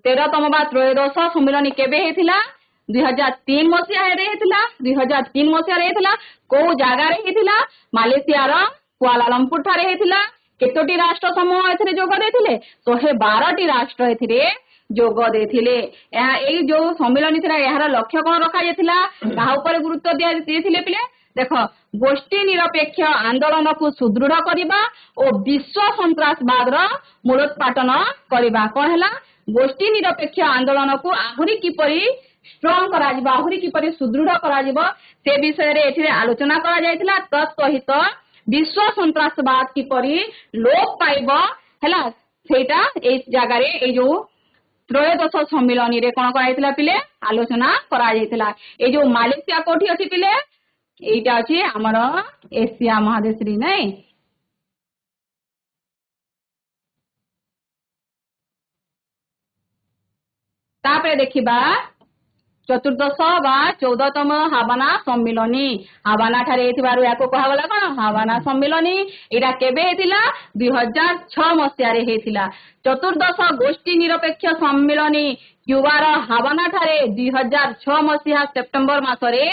F: 13ତମ ବା ତ୍ରୟୋଦଶ ସମ୍ମିଳନୀ କେବେ ହେଇଥିଲା? 2003 ମସିହାରେ ହେଇଥିଲା। କୋଉ ଜାଗାରେ ହେଇଥିଲା? ମାଲେସିଆର କୁଆଲାଲମ୍ପୁର ଠାରେ ହେଇଥିଲା। କେତୋଟି ରାଷ୍ଟ୍ର ସମୂହ ଏଥିରେ ଯୋଗ ଦେଇଥିଲେ? 112ଟି ରାଷ୍ଟ୍ର ଏଥିରେ ଯୋଗ ଦେଇଥିଲେ। ଏଇ ଯୋଉ ସମ୍ମିଳନୀ ଥିଲା ଏହାର ଲକ୍ଷ୍ୟ କଣ ରଖାଯାଇଥିଲା? କାହା ଉପରେ ଗୁରୁତ୍ୱ ଦେଇଥିଲେ ପିଲେ? ଦେଖ ଗୋଷ୍ଠୀ ନିରପେକ୍ଷ ଆନ୍ଦୋଳନକୁ ସୁଦୃଢ କରିବା ଓ ବିଶ୍ୱ ସନ୍ତ୍ରାସବାଦର ମୂଳୋତ୍ପାଟନ କରିବା। କଣ ହେଲା? ଗୋଷ୍ଠୀ ନିରପେକ୍ଷ ଆନ୍ଦୋଳନକୁ ଆହୁରି କିପରି ଷ୍ଟ୍ରଙ୍ଗ କରାଯିବ, ଆହୁରି କିପରି ସୁଦୃଢ କରାଯିବ ସେ ବିଷୟରେ ଏଥିରେ ଆଲୋଚନା କରାଯାଇଥିଲା। ତତ୍ ସହିତ ବିଶ୍ୱ ସନ୍ତ୍ରାସବାଦ କିପରି ଲୋପ ପାଇବ ହେଲା ସେଇଟା ଏଇ ଜାଗାରେ ଏଇ ଯୋଉ ତ୍ରୟୋଦଶ ସମ୍ମିଳନୀରେ କଣ କରାଯାଇଥିଲା ପିଲେ? ଆଲୋଚନା କରାଯାଇଥିଲା। ଏଇ ଯୋଉ ମାଲେସିଆ କୋଉଠି ଅଛି ପିଲେ? ଏଇଟା ଅଛି ଆମର ଏସିଆ ମହାଦେଶରେ। ନାଇଁ ତାପରେ ଦେଖିବା 14ତମ ହାବାନା ସମ୍ମିଳନୀ। ହାବାନା ଠାରେ ହେଇଥିବାରୁ ଏହାକୁ କୁହାଗଲା କଣ? ହାବାନା ସମ୍ମିଳନୀ। ଏଇଟା କେବେ ହେଇଥିଲା? 2006 ମସିହାରେ ହେଇଥିଲା। 14ଦଶ ଗୋଷ୍ଠୀ ନିରପେକ୍ଷ ସମ୍ମିଳନୀ କ୍ୟୁବାର ହାବାନା ଠାରେ 2006 ମସିହା ସେପ୍ଟେମ୍ବର ମାସରେ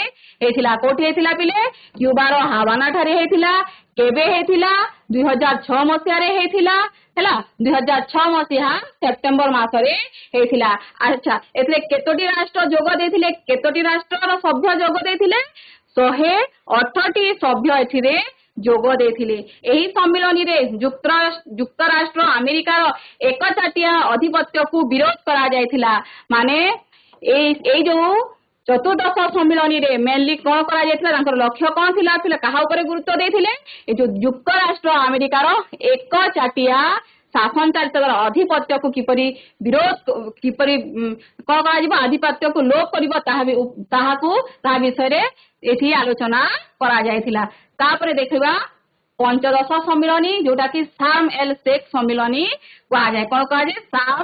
F: ହେଇଥିଲା। କୋଉଠି ହେଇଥିଲା ପିଲେ? କ୍ୟୁବାର ହାବାନା ଠାରେ ହେଇଥିଲା। କେବେ ହେଇଥିଲା? 2006 ମସିହାରେ ହେଇଥିଲା ହେଲା। 2006 ମସିହା ସେପ୍ଟେମ୍ବର ମାସରେ ହେଇଥିଲା। ଆଚ୍ଛା ଏଥିରେ କେତୋଟି ରାଷ୍ଟ୍ର ଯୋଗ ଦେଇଥିଲେ? କେତୋଟି ରାଷ୍ଟ୍ରର ସଭ୍ୟ ଯୋଗ ଦେଇଥିଲେ? 108ଟି ସଭ୍ୟ ଏଥିରେ जोग देथिले एही सम्मेलन रे युक्तराष्ट्र अमेरिकार एकचाटिया आधिपत्य को विरोध करा जायथिला माने एई जो चतुर्दश सम्मेलन रे मेनली कोन करा जायथिला तांकर लक्ष्य कोन थिला थिला कहा ऊपर गुरुत्व देथिले ए जो युक्तराष्ट्र अमेरिकार एकचाटिया शासन चलित आधिपत्य को किपरि विरोध किपरि कौन करा आधिपत्य को लोप कर विषय एथि आलोचना करा जायथिला तापरे देखिबा पंचदश सम्मेलनी जोटा कि साम एल शेख सम्मेलनी कहा जाय कौन कहा जाय साम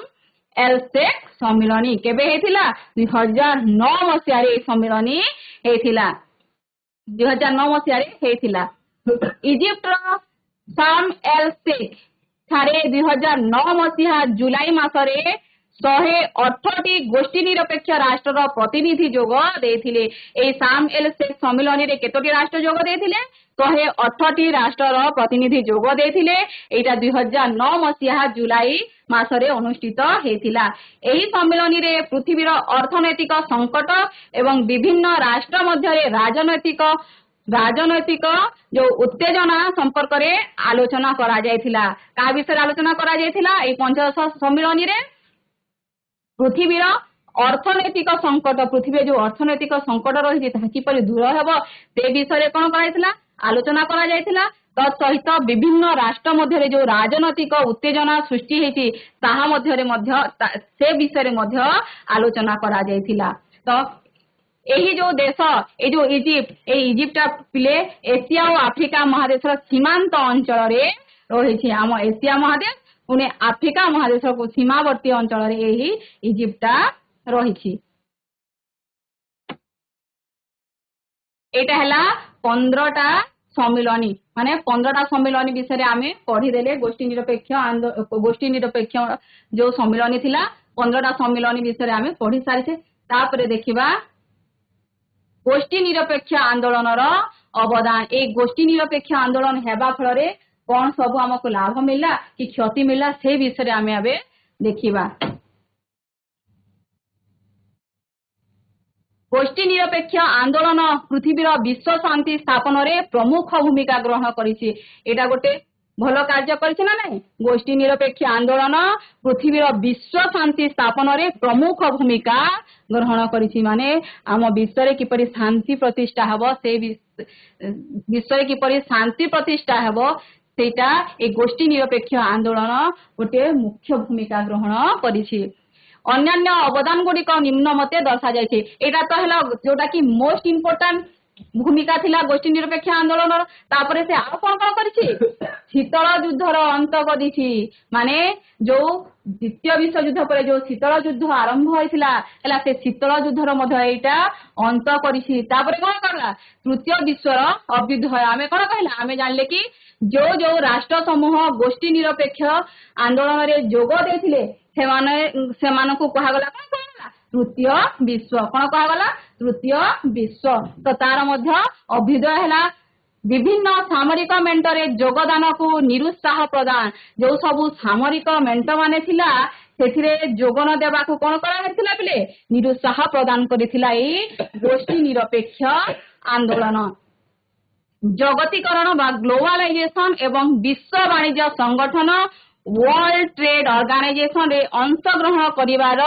F: एल शेख सम्मेलनी केबे हेथिला 2009 मसिया रे सम्मेलनी हेथिला 2009 मसिया रे हेथिला इजिप्ट रो साम एल शेख ठारे 2009 मसीहा जुलाई मासरे 108 गोष्ठी निरपेक्ष राष्ट्र प्रतिनिधि जोग देथिले ए साम एल शेख सम्मेलन रे केतोटी राष्ट्र जोग देथिले 108 राष्ट्र प्रतिनिधि जोग देथिले एटा 2009 मसीहा जुलाई मासरे अनुष्ठित हेथिला एही सम्मेलन रे पृथ्वीर अर्थनैतिक संकट एवं विभिन्न राष्ट्र मध्य राजनैतिक जो उत्तेजना संपर्क रे आलोचना करा जायथिला का विषय आलोचना करा जायथिला ए पंचदश सम्मेलन रे पृथ्वीर अर्थनैतिक संकट पृथ्वी जो अर्थनैतिक संकट रही ताहा किपरि दूर हेबो ते विषय कोन करायथिला आलोचना करा जायथिला तत्सहित विभिन्न राष्ट्र मध्य जो राजनैतिक उत्तेजना सृष्टि हेति ताहा मध्य से विषय मध्य आलोचना करा जायथिला तो एही जो देश ए जो इजिप्ट पिले एशिया और आफ्रिका महादेशर सीमांत अंचल रे रही आम एशिया महादेश पुणे आफ्रिका महादेश को सीमावर्ती अंचल रे एही इजिप्टा रही एटा हला 15टा सम्मेलनी माने 15टा सम्मेलनी विषय आमे पढ़ी देले गोष्ठी निरपेक्ष जो सम्मेलनी थिला 15टा सम्मेलनी विषय आमे पढ़ी सारिछे तापरे देखिबा गोष्ठी निरपेक्ष आंदोलन अवदान ए गोष्ठी निरपेक्ष आंदोलन हेबा फल कौन सब हमको लाभ मिला कि क्षति मिला से विषय आमे अबे देखिबा गोष्ठी निरपेक्ष आंदोलन पृथ्वीर विश्व शांति स्थापन रे प्रमुख भूमिका ग्रहण करिछि एटा गोटे भलो कार्य करिछि ना नहीं गोष्ठी निरपेक्ष आंदोलन पृथ्वीर विश्व शांति स्थापन रे प्रमुख भूमिका ग्रहण करिछि माने आम विश्व रे किपरि शांति प्रतिष्ठा हबो से विश्व रे किपरि शांति प्रतिष्ठा हबो सेटा ए गोष्ठी निरपेक्ष आंदोलन गोटे मुख्य भूमिका ग्रहण करिछि अन्यान्य अवदान गुड़िक निम्न मते दर्शा जायछि एटा तो हला जोटा कि मोस्ट इंपोर्टेंट भूमिका थिला गोष्ठी निरपेक्ष आंदोलन तापरे से आ कोन कोन करिछि शीतल युद्धर अंत करिछि माने जो द्वितीय विश्व युद्ध पर जो शीतल युद्ध आरंभ होइथिला हला से शीतल युद्धर मध्य एटा अंत करिछि तापरे कोन करला तृतीय विश्वर अभ्युदय आमे कोन कहला आमे जानले कि जो राष्ट्र समूह गोष्ठी निरपेक्ष आंदोलन रे जोग देथिले सेमान को कहा गला कोन कहला तृतीय विश्व कोन कहा गला तृतीय विश्व तो तार मध्य अभ्युदय हला विभिन्न सामरिक मेंटरे योगदान को निरुत्साह प्रदान जो सब सामरिक मेंट माने थिला सेथिरे जोगन देबा को कोन करा हेतिला बिले निरुत्साह प्रदान करिथिला ए गोष्ठी निरपेक्ष आंदोलन जगतीकरण बा ग्लोबलाइजेशन एवं विश्व वाणिज्य संगठन वर्ल्ड ट्रेड ऑर्गेनाइजेशन रे अंशग्रहण करिवार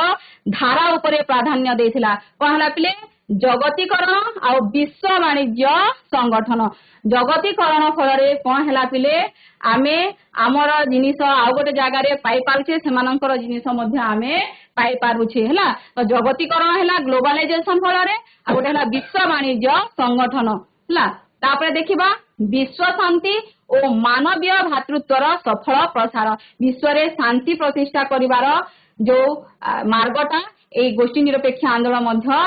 F: धारा उपरे प्राधान्य देथिला कहला पिले जगतीकरण आ विश्व वाणिज्य संगठन जगतीकरण फल रे कोन हला पिले आमे हमर जिनिस आ गोटे जगह रे पाई पारुछे सेमानकर जिनिस मध्ये आमे पाई पारुछे हला तो जगतीकरण हला ग्लोबलाइजेशन फल रे आ गोटे हला विश्व वाणिज्य संगठन हला तापरे देखिबा विश्व शांति और मानवीय भातृत्वर सफल प्रसार विश्व रे शांति प्रतिष्ठा करिवार जो मार्गटा ए गोष्ठी निरपेक्ष आंदोलन मध्य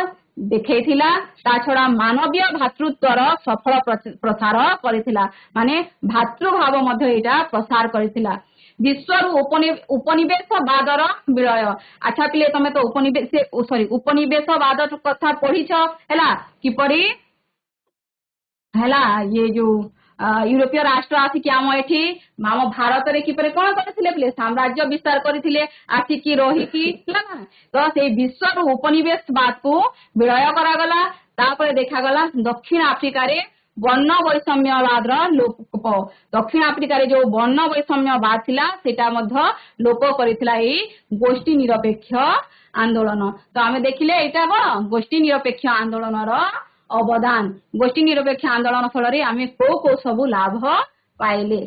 F: देखैथिला ता छडा मानवीय भातृत्वर सफल प्रसार करिथिला माने भातृभाव मध्य एटा प्रसार करिथिला विश्वर उपनिवेशवादर विलय अच्छा पिले तमे तो उपनिवेशवाद कथा पढिछ हैला किपरि हैला ये जो यूरोपीय राष्ट्र आसिक आम एठी आम भारत रे किपरि कोन करथिले पिले साम्राज्य विस्तार करथिले आसिकी रहिकी तो से विश्व उपनिवेशवाद को विलय करा गला तापर देखा गला दक्षिण अफ्रीका रे वर्ण वैषम्यवाद लोप दक्षिण आफ्रिका रे जो वर्ण वैषम्यवाद थिला सेटा मध्य लोप करिथिला एई गोष्ठी निरपेक्ष आंदोलन। तो आमे देखिले एटा कोन गोष्ठी निरपेक्ष आंदोलन रो अवदान। गोष्ठी निरपेक्ष आंदोलन फल रे आमे को सब लाभ पाइले।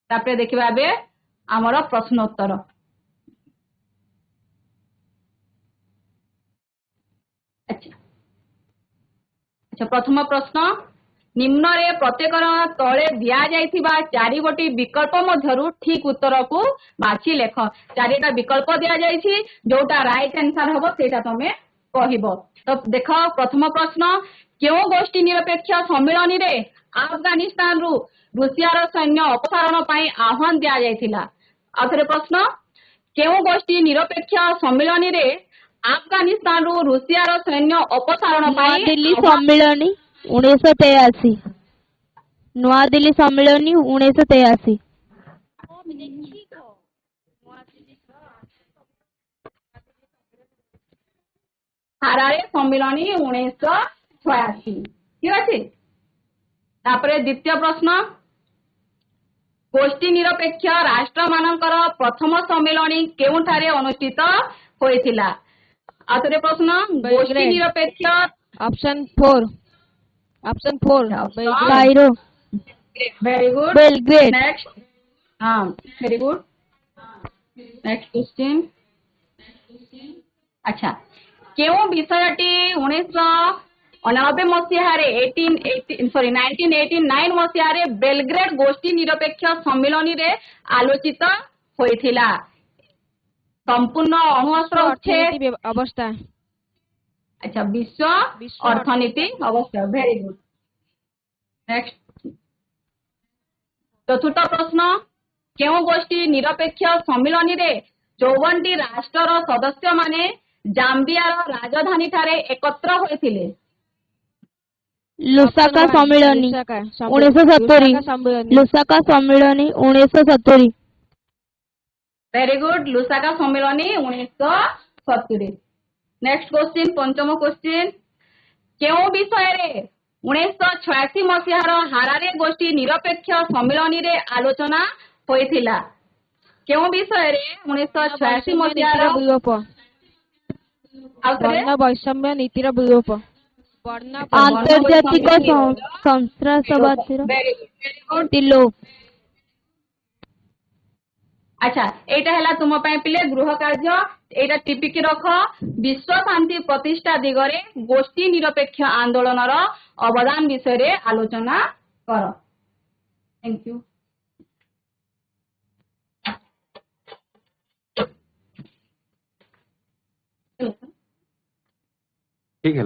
F: तापरे देखिबा बे हमर प्रश्नोत्तर। अच्छा प्रथम प्रश्न निम्न रे प्रत्येक तले दिया जाइथिबा चारि गोटी विकल्प मध्यरु ठीक उत्तर को बाछि लेख। चारिटा विकल्प दिया जाइछि जोटा राइट आंसर हबो सेटा तमे कहिबो। तो देखो प्रथम प्रश्न केउ गोष्ठी निरपेक्ष सम्मेलन रे अफगानिस्तान रु रूसिया रो सैन्य अपसारण पई आह्वान दिया जाइथिला। आथरे प्रश्न केउ गोष्ठी निरपेक्ष सम्मेलन रे अफगानिस्तान रु रूसिया रो सैन्य अपसारण पई
B: दिल्ली सम्मेलनी 1983 नवा दिल्ली सम्मेलनी 1983
F: हारारे सम्मेलनी 1986 ठीक अछि। तापरे द्वितीय प्रश्न गोष्ठी निरपेक्ष राष्ट्र मानकर प्रथम सम्मेलनी केउठारे अनुष्ठित होइथिला। आथरे प्रश्न गोष्ठी निरपेक्ष
E: option 4
B: Cairo
F: very good
B: Belgrade
F: next हाँ वेरी गुड नेक्स्ट क्वेश्चन। अच्छा केउ विषयटी 1989 मसीहारे 1989 मसीहारे बेलग्रेड गोष्ठी निरपेक्ष सम्मेलन रे आलोचित होइथिला। संपूर्ण अणुअस्त्र उच्छेद
E: अवस्था।
F: अच्छा विश्व अर्थनीति अवस्था वेरी गुड नेक्स्ट। चतुर्थ प्रश्न केउ गोष्ठी निरपेक्ष सम्मेलन रे 54 राष्ट्रर सदस्य माने जाम्बियार राजधानी ठारे एकत्र होइथिले।
B: लुसाका सम्मेलनी 1970 लुसाका सम्मेलनी 1970
F: वेरी गुड लुसाका सम्मेलनी 1970। नेक्स्ट क्वेश्चन पंचम क्वेश्चन केउ विषय रे 1986 मसीहार हारारे गोष्ठी निरपेक्ष सम्मेलन रे आलोचना होइथिला। केउ विषय रे 1986 मसीहार
E: वर्ण वैषम्य नीतिर विलोप
B: आंतर्जातिक संस्त्रासवादीर लोप।
F: अच्छा एटा हला तुम पय पिले गृह कार्य एटा टिपिक रख विश्व शांति प्रतिष्ठा दिगरे गोष्ठी निरपेक्ष आंदोलन रो अवदान विषय रे आलोचना कर। Thank you.
A: ठीक है।